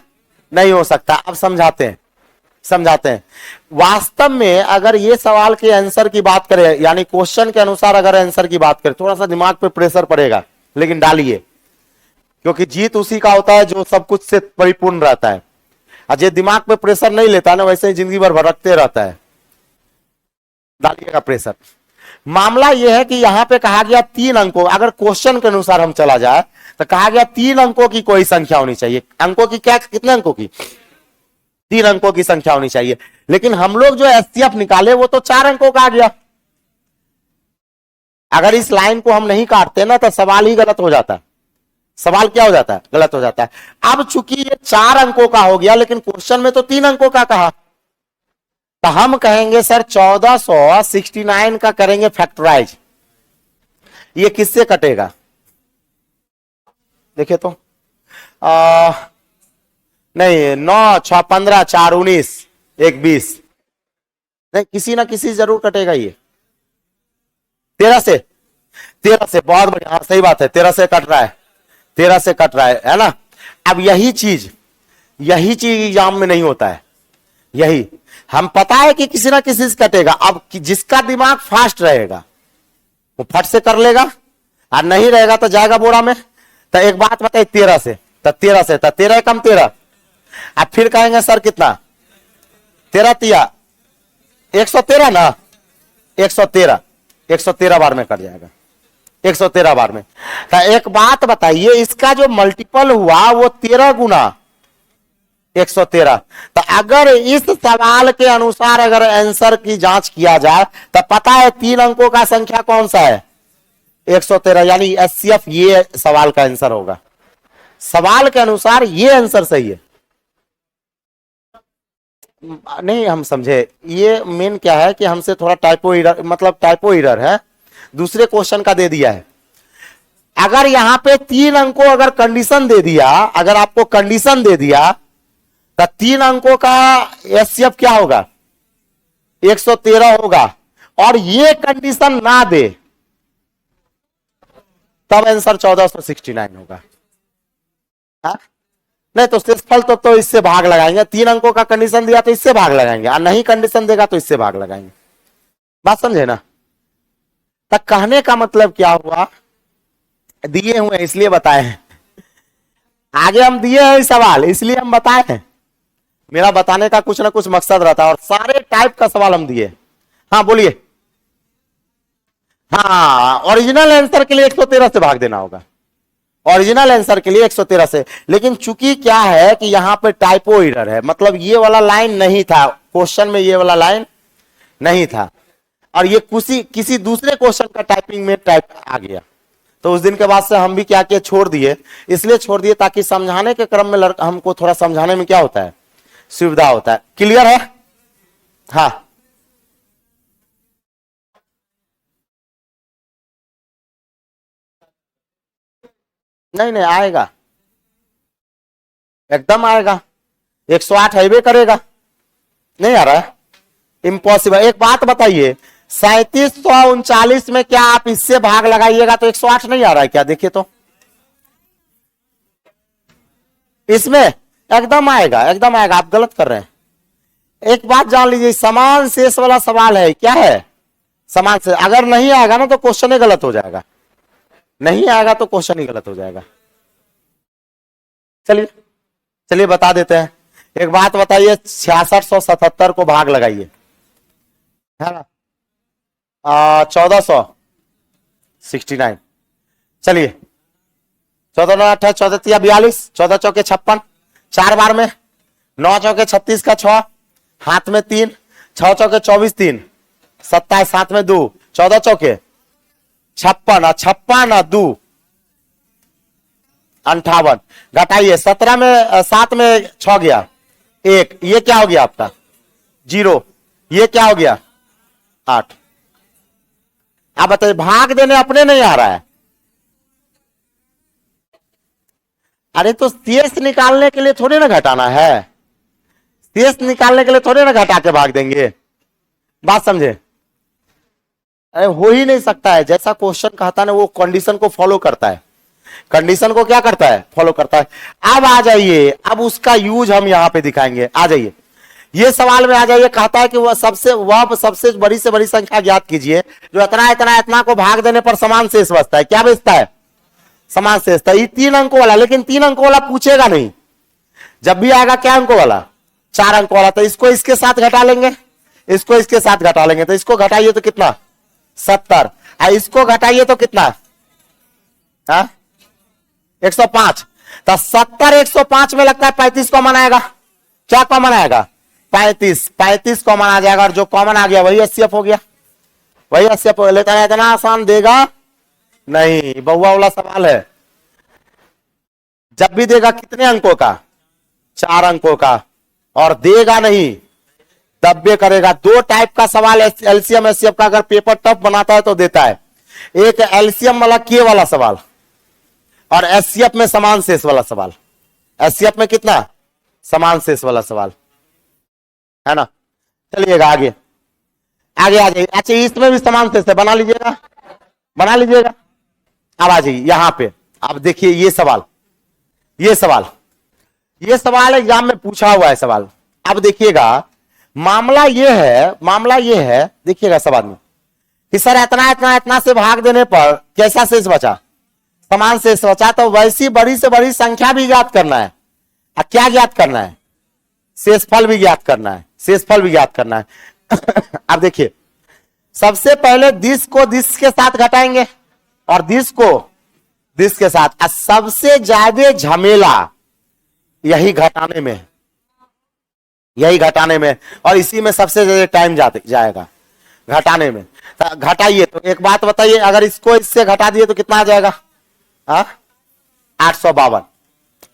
नहीं हो सकता। अब समझाते हैं वास्तव में अगर ये सवाल के आंसर की बात करें, यानी क्वेश्चन के अनुसार अगर आंसर की बात करें, थोड़ा सा दिमाग पे प्रेशर पड़ेगा लेकिन डालिए, क्योंकि जीत उसी का होता है जो सब कुछ से परिपूर्ण रहता है, और ये दिमाग पे प्रेशर नहीं लेता ना, वैसे ही जिंदगी भर भटकते रहता है। डालिएगा प्रेशर। मामला यह है कि यहां पे कहा गया 3 अंकों, अगर क्वेश्चन के अनुसार हम चला जाए तो कहा गया 3 अंकों की कोई संख्या होनी चाहिए। अंकों की क्या, कितने अंकों की 3 अंकों की संख्या होनी चाहिए। लेकिन हम लोग जो एचसीएफ निकाले वो तो 4 अंकों का आ गया। अगर इस लाइन को हम नहीं काटते ना तो सवाल ही गलत हो जाता है, सवाल क्या हो जाता है गलत हो जाता है। अब चूंकि ये 4 अंकों का हो गया, लेकिन क्वेश्चन में तो 3 अंकों का कहा, तो हम कहेंगे सर 1469 का करेंगे फैक्टराइज। ये किससे कटेगा देखिए तो, नहीं 9, 6, 15, 4, 19, 1, 20, नहीं किसी ना किसी जरूर कटेगा ये। 13 से बहुत बढ़िया, हाँ सही बात है, 13 से कट रहा है, 13 से कट रहा है ना। अब यही चीज एग्जाम में नहीं होता है। यही हम पता है कि किसी ना किसी से कटेगा। अब जिसका दिमाग फास्ट रहेगा वो फट से कर लेगा, और नहीं रहेगा तो जाएगा बोरा में। तो एक बात बताइए, 13 से तो 13 कम 13, अब फिर कहेंगे सर कितना, 13 तिया 113 ना, 113 बार में कट जाएगा, 113 बार में। तो एक बात बताइए, इसका जो मल्टीपल हुआ वो 13 गुना 113। तो अगर इस सवाल के अनुसार अगर आंसर की जांच किया जाए तो पता है 3 अंकों का संख्या कौन सा है, 113, यानी एचसीएफ ये सवाल का आंसर होगा। सवाल के अनुसार ये आंसर सही है। नहीं हम समझे, ये मेन क्या है कि हमसे थोड़ा टाइपो एरर है, दूसरे क्वेश्चन का दे दिया है। अगर यहां पे 3 अंकों अगर कंडीशन दे दिया, अगर आपको कंडीशन दे दिया तो 3 अंकों का एचसीएफ क्या होगा, 113 होगा, और ये कंडीशन ना दे तब आंसर 1469 होगा। हा? नहीं तो शेषफल तो इससे भाग लगाएंगे। 3 अंकों का कंडीशन दिया तो इससे भाग लगाएंगे, और नहीं कंडीशन देगा तो इससे भाग लगाएंगे। बात समझे ना। तक कहने का मतलब क्या हुआ, दिए हुए इसलिए बताए हैं, आगे हम दिए हैं सवाल इसलिए हम बताए हैं। मेरा बताने का कुछ ना कुछ मकसद रहता है, और सारे टाइप का सवाल हम दिए। हाँ बोलिए। हाँ ओरिजिनल आंसर के लिए 113 से भाग देना होगा, ओरिजिनल आंसर के लिए 113 से। लेकिन चूंकि क्या है कि यहां पे टाइपो एरर है, मतलब ये वाला लाइन नहीं था क्वेश्चन में, ये वाला लाइन नहीं था, और ये किसी दूसरे क्वेश्चन का टाइपिंग में टाइप आ गया। तो उस दिन के बाद से हम भी क्या किए, छोड़ दिए। इसलिए छोड़ दिए ताकि समझाने के क्रम में हमको थोड़ा समझाने में क्या होता है, सुविधा होता है। क्लियर है। हाँ नहीं नहीं आएगा, एकदम आएगा, 108 हाईवे करेगा। नहीं आ रहा है, इम्पॉसिबल। एक बात बताइए, 3739 में क्या आप इससे भाग लगाइएगा तो 108 नहीं आ रहा है क्या, देखिए तो। इसमें एकदम आएगा, एकदम आएगा, आप गलत कर रहे हैं। एक बात जान लीजिए, समान शेष वाला सवाल है, क्या है, समान शेष। अगर नहीं आएगा ना तो क्वेश्चन ही गलत हो जाएगा, नहीं आएगा तो क्वेश्चन ही गलत हो जाएगा। चलिए चलिए बता देते हैं। एक बात बताइए, 6677 को भाग लगाइए, है ना, 1469। चलिए 14 8 14 42, 14 चौके 56, 4 बार में, 9 चौके 36 का 6, हाथ में 3, 6 चौके 24 3, 27 हाथ में 2, 14 चौके 56, 56 2 58, घटाइए 17 में 7 में 6 गया 1, ये क्या हो गया आपका 0, ये क्या हो गया 8। आप बताइए, भाग देने अपने नहीं आ रहा है। अरे तो शेष निकालने के लिए थोड़ी ना घटाना है, शेष निकालने के लिए थोड़ी ना घटा के भाग देंगे। बात समझे। अरे हो ही नहीं सकता है, जैसा क्वेश्चन कहता है ना वो कंडीशन को फॉलो करता है, कंडीशन को क्या करता है, फॉलो करता है। अब आ जाइए, अब उसका यूज हम यहां पे दिखाएंगे। आ जाइए, ये सवाल में आ जाइए, कहता है कि वह सबसे बड़ी से बड़ी संख्या ज्ञात कीजिए जो इतना इतना इतना को भाग देने पर समान शेष बचता है। क्या बचता है, समान शेष। ये 3 अंकों वाला, लेकिन 3 अंकों वाला पूछेगा नहीं, जब भी आएगा क्या अंकों वाला, 4 अंकों वाला। तो इसको इसके साथ घटा लेंगे, इसको इसके साथ घटा लेंगे, तो इसको घटाइए तो कितना 70, इसको घटाइए तो कितना 105। तो 70 105 में लगता है 35 कॉमन आएगा। क्या कॉमन आएगा, 35 कॉमन आ जाएगा, और जो कॉमन आ गया वही एचसीएफ हो गया, वही एचसीएफ हो। लेता है इतना आसान देगा नहीं, बहुआ वाला सवाल है। जब भी देगा कितने अंकों का, 4 अंकों का, और देगा नहीं दब्बे करेगा। 2 टाइप का सवाल एलसीएम एचसीएफ का अगर पेपर टफ बनाता है तो देता है, एक एलसीएम वाला के वाला सवाल, और एचसीएफ में समान शेष वाला सवाल। एचसीएफ में कितना, समान शेष वाला सवाल, है ना। चलिएगा आगे, आगे आ जाइए। अच्छा इसमें भी समान शेष है, बना लीजिएगा। बना लीजिएगा। अब आ जाइए यहां पे, अब देखिए ये सवाल, ये सवाल, ये सवाल एग्जाम में पूछा हुआ है सवाल। अब देखिएगा मामला ये है, मामला ये है, देखिएगा सवाल में कि सर इतना इतना इतना से भाग देने पर कैसा शेष बचा, समान शेष बचा, तो वैसी बड़ी से बड़ी संख्या भी ज्ञात करना है। अब क्या ज्ञात करना है, शेषफल भी ज्ञात करना है, शेषफल भी ज्ञात करना है। अब देखिए सबसे पहले दिस को दिस के साथ घटाएंगे और दिस को दिस के साथ। सबसे ज्यादा झमेला यही घटाने में, यही घटाने में, और इसी में सबसे ज्यादा टाइम जाएगा घटाने में। तो घटाइए, तो एक बात बताइए, अगर इसको इससे घटा दिए तो कितना आ जाएगा, 852,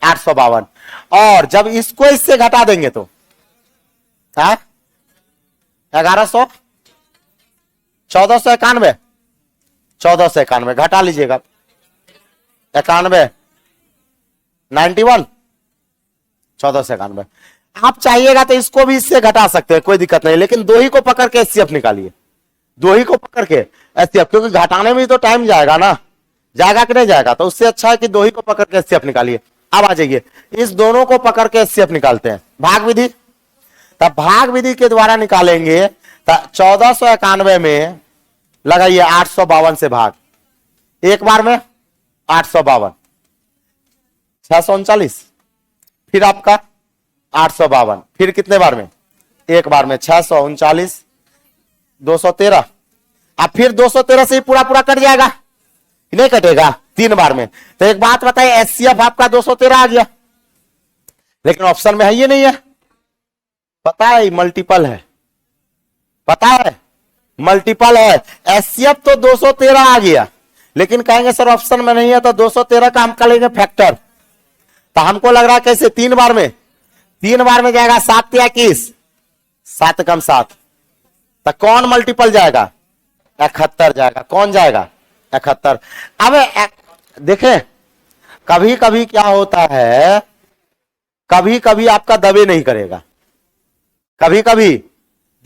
852। और जब इसको इससे घटा देंगे तो 1100, 1491, 1491 घटा लीजिएगा, 91, 91, 1491। आप चाहिएगा तो इसको भी इससे घटा सकते हैं, कोई दिक्कत नहीं, लेकिन दो ही को पकड़ के एचसीएफ निकालिए, दो ही को पकड़ के एचसीएफ, क्योंकि घटाने में तो टाइम जाएगा ना, जाएगा कि नहीं जाएगा, तो उससे अच्छा है कि दो ही को पकड़ के एचसीएफ निकालिए। अब आ जाइए इस दोनों को पकड़ के एचसीएफ निकालते हैं, भाग विधि। तब भाग विधि के द्वारा निकालेंगे तो 1491 में लगाइए 852 से भाग, एक बार में 852, 639, फिर आपका 852, फिर कितने बार में, एक बार में 639, 213, अब फिर 213 से ही पूरा पूरा कट जाएगा, नहीं कटेगा, तीन बार में। तो एक बात बताइए, एचसीएफ आपका 213 आ गया, लेकिन ऑप्शन में है ये नहीं है, पता है मल्टीपल है, पता है मल्टीपल है। एचसीएफ तो 213 आ गया, लेकिन कहेंगे सर ऑप्शन में नहीं है, तो 213 का हम करेंगे फैक्टर। तो हमको लग रहा है कैसे, तीन बार में, तीन बार में जाएगा 7 या 21, 7 कम 7, तो कौन मल्टीपल जाएगा, 71 जाएगा, कौन जाएगा 71। अब देखें कभी कभी क्या होता है, कभी कभी आपका दबे नहीं करेगा, कभी कभी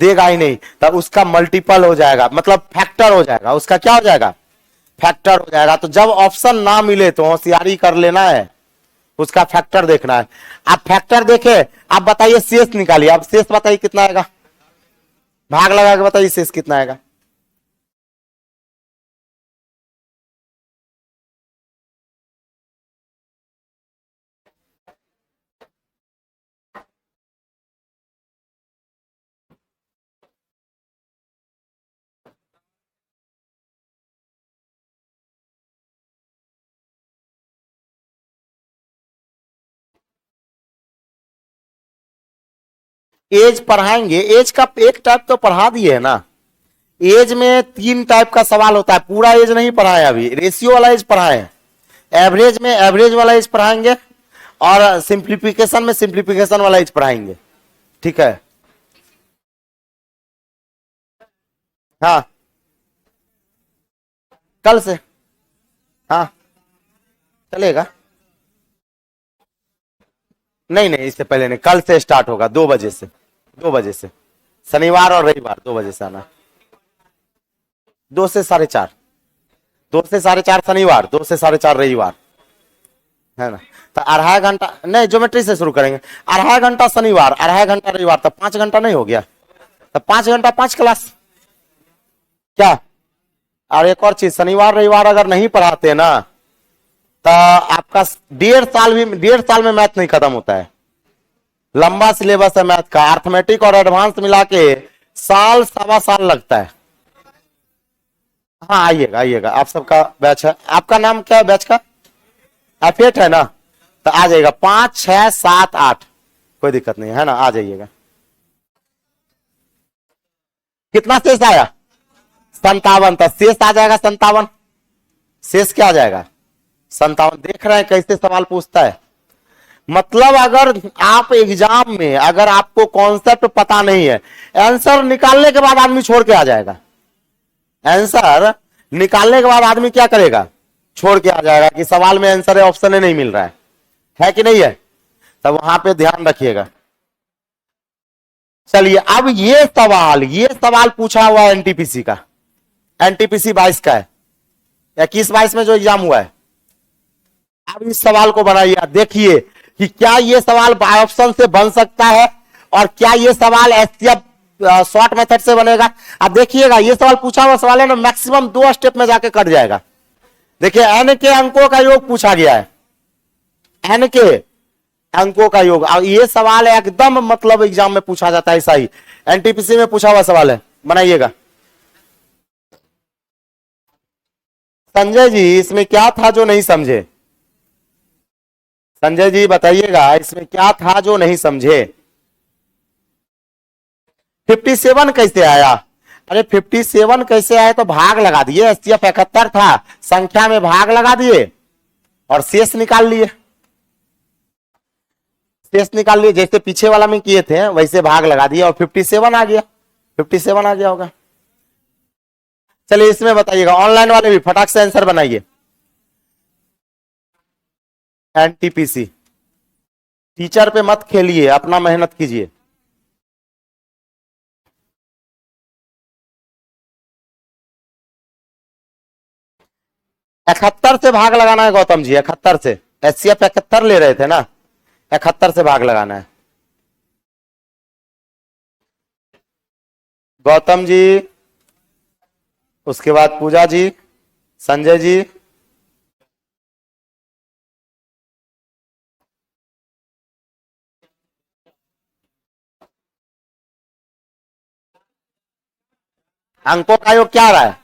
देगा ही नहीं, तब उसका मल्टीपल हो जाएगा, मतलब फैक्टर हो जाएगा, उसका क्या हो जाएगा, फैक्टर हो जाएगा। तो जब ऑप्शन ना मिले तो होशियारी कर लेना है, उसका फैक्टर देखना है। आप फैक्टर देखे, आप बताइए शेष निकालिए, आप शेष बताइए कितना आएगा, भाग लगा के बताइए शेष कितना आएगा। एज पढ़ाएंगे, एज का एक टाइप तो पढ़ा दिए है ना, एज में 3 टाइप का सवाल होता है, पूरा एज नहीं पढ़ाए, अभी रेशियो वाला एज पढ़ाए, एवरेज में एवरेज वाला एज पढ़ाएंगे, और सिंप्लीफिकेशन में सिंप्लीफिकेशन वाला एज पढ़ाएंगे, ठीक है। हाँ कल से, हाँ चलेगा, नहीं नहीं इससे पहले नहीं, कल से स्टार्ट होगा, 2 बजे से, 2 बजे से, शनिवार और रविवार 2 बजे से आना, 2 से 4:30, 2 से 4:30 शनिवार, 2 से 4:30 रविवार, है ना। तो 2.5 घंटा, नहीं ज्योमेट्री से शुरू करेंगे, 2.5 घंटा शनिवार, 2.5 घंटा रविवार, तो 5 घंटा नहीं हो गया, तो 5 घंटा 5 क्लास क्या। और एक और चीज, शनिवार रविवार अगर नहीं पढ़ाते ना, तो आपका 1.5 साल में मैथ नहीं खत्म होता है, लंबा सिलेबस है मैथ का, अर्थमेटिक और एडवांस मिला के साल सवा साल लगता है। हाँ आइएगा आइएगा, आप सबका बैच है, आपका नाम क्या है बैच का, F8 है ना, तो आ जाइएगा, 5, 6, 7, 8, कोई दिक्कत नहीं है ना, आ जाइएगा। कितना शेष आया, 57, तो शेष आ जाएगा 57, शेष क्या आ जाएगा 57। देख रहे हैं कैसे सवाल पूछता है, मतलब अगर आप एग्जाम में, अगर आपको कॉन्सेप्ट पता नहीं है, आंसर निकालने के बाद आदमी छोड़ के आ जाएगा, आंसर निकालने के बाद आदमी क्या करेगा, छोड़ के आ जाएगा कि सवाल में आंसर है, ऑप्शन नहीं मिल रहा है कि नहीं है, तब वहां पे ध्यान रखिएगा। चलिए अब ये सवाल पूछा हुआ है एनटीपीसी का, एनटीपीसी 22 का है, 21-22 में जो एग्जाम हुआ है। अब इस सवाल को बनाइए, देखिए कि क्या ये सवाल बाय ऑप्शन से बन सकता है और क्या ये सवाल एसटीएफ शॉर्ट मेथड से बनेगा। अब देखिएगा ये सवाल पूछा हुआ सवाल है ना, मैक्सिमम 2 स्टेप में जाके कट जाएगा। देखिए एन के अंकों का योग पूछा गया है, एन के अंकों का योग। और ये सवाल एकदम मतलब एग्जाम में पूछा जाता है, ऐसा ही एनटीपीसी में पूछा हुआ सवाल है, बनाइएगा। संजय जी इसमें क्या था जो नहीं समझे? संजय जी बताइएगा इसमें क्या था जो नहीं समझे? 57 कैसे आया? अरे 57 कैसे आया? तो भाग लगा दिए, एसटीएफ 71 था, संख्या में भाग लगा दिए और शेष निकाल लिए। शेष निकाल लिए जैसे पीछे वाला में किए थे वैसे भाग लगा दिए और 57 आ गया, 57 आ गया होगा। चलिए इसमें बताइएगा, ऑनलाइन वाले भी फटाक से आंसर बनाइए। एनटीपीसी टीचर पे मत खेलिए, अपना मेहनत कीजिए। इकहत्तर से भाग लगाना है गौतम जी, 71 से। एससीएफ 71 ले रहे थे ना, 71 से भाग लगाना है गौतम जी, उसके बाद पूजा जी, संजय जी। अंकों का योग क्या आ रहा है?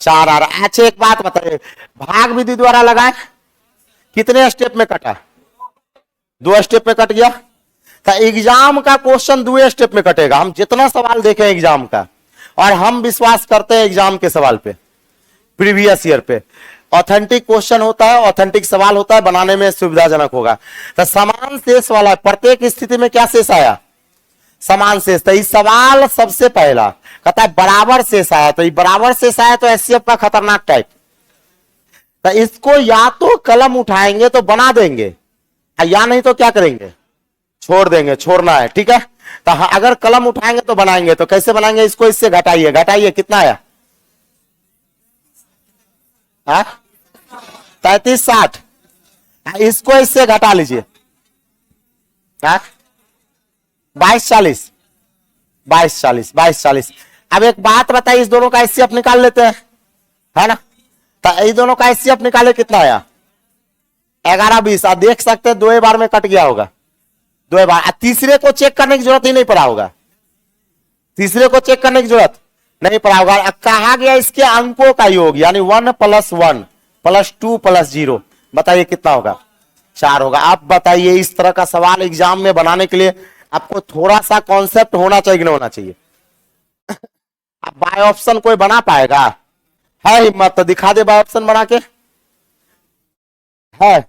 4 आ रहा है। अच्छा एक बात बताइए, भाग विधि द्वारा लगाए कितने स्टेप में कटा? 2 स्टेप में कट गया। तो एग्जाम का क्वेश्चन 2 स्टेप में कटेगा। हम जितना सवाल देखें एग्जाम का, और हम विश्वास करते हैं एग्जाम के सवाल पे, प्रीवियस ईयर पे ऑथेंटिक क्वेश्चन होता है, ऑथेंटिक सवाल होता है, बनाने में सुविधाजनक होगा। तो समान शेष वाला प्रत्येक स्थिति में क्या शेष आया? समान शेष। तो इस सवाल सबसे पहला कहता है बराबर शेष आया, तो ये बराबर शेष आया तो एससीएफ का खतरनाक टाइप। तो इसको या तो कलम उठाएंगे तो बना देंगे, या नहीं तो क्या करेंगे? छोड़ देंगे, छोड़ना है, ठीक है। तो अगर कलम उठाएंगे तो बनाएंगे, तो कैसे बनाएंगे? इसको इससे घटाइए, घटाइए कितना आया? 33 60। इसको इससे घटा लीजिए, 22 40, 22 40, 22 40। अब एक बात बताइए, इस दोनों का एचसीएफ निकाल लेते हैं, है ना। तो इस दोनों का एचसीएफ निकाले, कितना आया? 11 20। आप देख सकते हैं 2 बार में कट गया होगा, 2 बार। तीसरे को चेक करने की जरूरत ही नहीं पड़ा होगा, तीसरे को चेक करने की जरूरत नहीं पड़ा होगा। कहा गया इसके अंकों का योग, यानी 1 + 1 + 2 + 0, बताइए कितना होगा? 4 होगा। आप बताइए इस तरह का सवाल एग्जाम में बनाने के लिए आपको थोड़ा सा कॉन्सेप्ट होना चाहिए कि नहीं होना चाहिए? अब बाय ऑप्शन कोई बना पाएगा? है हिम्मत तो दिखा दे बाय ऑप्शन बना के, है?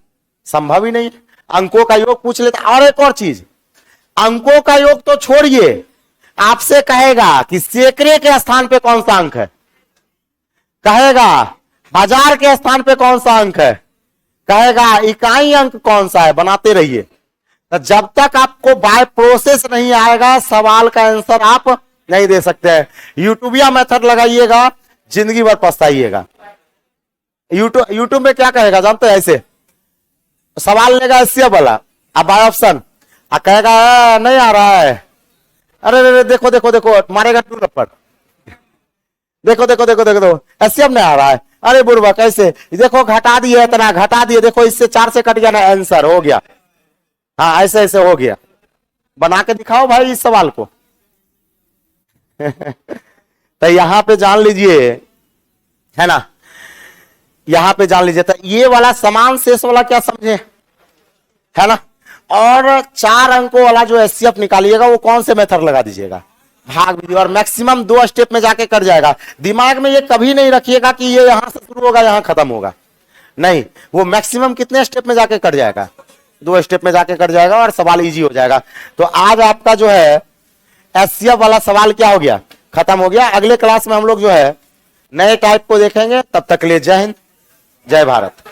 संभव ही नहीं। अंकों का योग पूछ लेता। और एक और चीज, अंकों का योग तो छोड़िए, आपसे कहेगा कि सैकड़े के स्थान पे कौन सा अंक है, कहेगा हजार के स्थान पे कौन सा अंक है, कहेगा इकाई अंक कौन सा है, बनाते रहिए। तो जब तक आपको बाय प्रोसेस नहीं आएगा सवाल का आंसर आप नहीं दे सकते हैं। यूट्यूबिया मेथड लगाइएगा, जिंदगी भर पछताइएगा। यूट्यूब में क्या कहेगा जानते हैं? ऐसे सवाल लेगा एससीएफ वाला, अब बाय ऑप्शन, कहेगा नहीं आ रहा है, अरे देखो देखो देखो, मारेगा 2 रप्पड़, देखो देखो देखो देखो देखो एससीएफ नहीं आ रहा है, अरे बुढ़वा कैसे, देखो घटा दिए, इतना घटा दिए, देखो इससे 4 से कट गया ना, आंसर हो गया। हाँ ऐसे ऐसे हो गया। बना के दिखाओ भाई इस सवाल को। तो यहां पे जान लीजिए, है ना, यहां पे जान लीजिए। तो ये वाला समान शेष वाला क्या समझे, है ना। और 4 अंकों वाला जो एचसीएफ निकालिएगा वो कौन से मेथड लगा दीजिएगा? भाग विधि। और मैक्सिमम 2 स्टेप में जाके कर जाएगा। दिमाग में ये कभी नहीं रखिएगा कि ये यहां से शुरू होगा यहां खत्म होगा, नहीं, वो मैक्सिमम कितने स्टेप में जाके कर जाएगा? 2 स्टेप में जाके कर जाएगा और सवाल इजी हो जाएगा। तो आज आपका जो है एचसीएफ वाला सवाल क्या हो गया? खत्म हो गया। अगले क्लास में हम लोग जो है नए टाइप को देखेंगे। तब तक के लिए जय हिंद, जय भारत।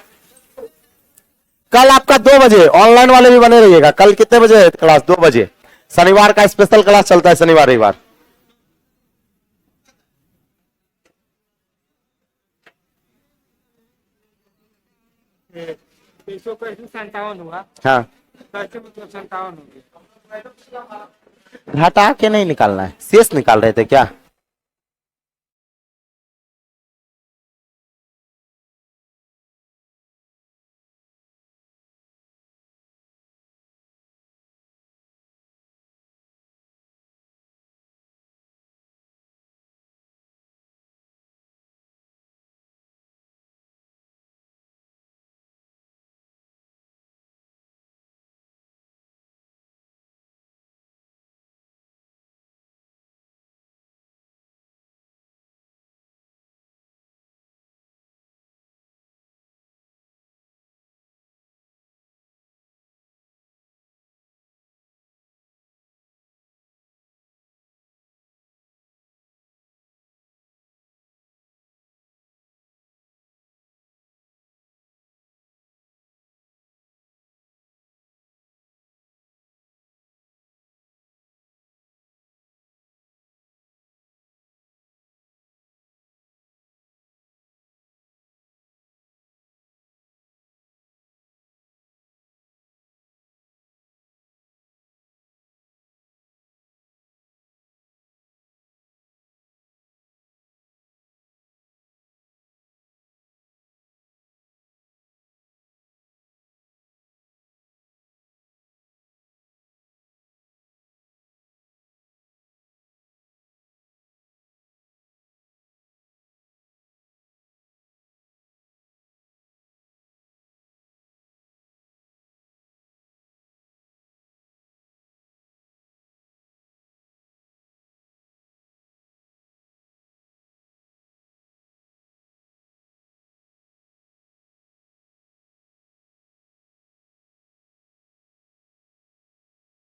कल आपका 2 बजे, ऑनलाइन वाले भी बने रहिएगा। कल कितने बजे है क्लास? 2 बजे। शनिवार का स्पेशल क्लास चलता है, शनिवार रविवार। 100 कैसे 57 हुआ, हाँ, कैसे मतलब 57 हो गया। घटा के नहीं निकालना है, शेष निकाल रहे थे क्या?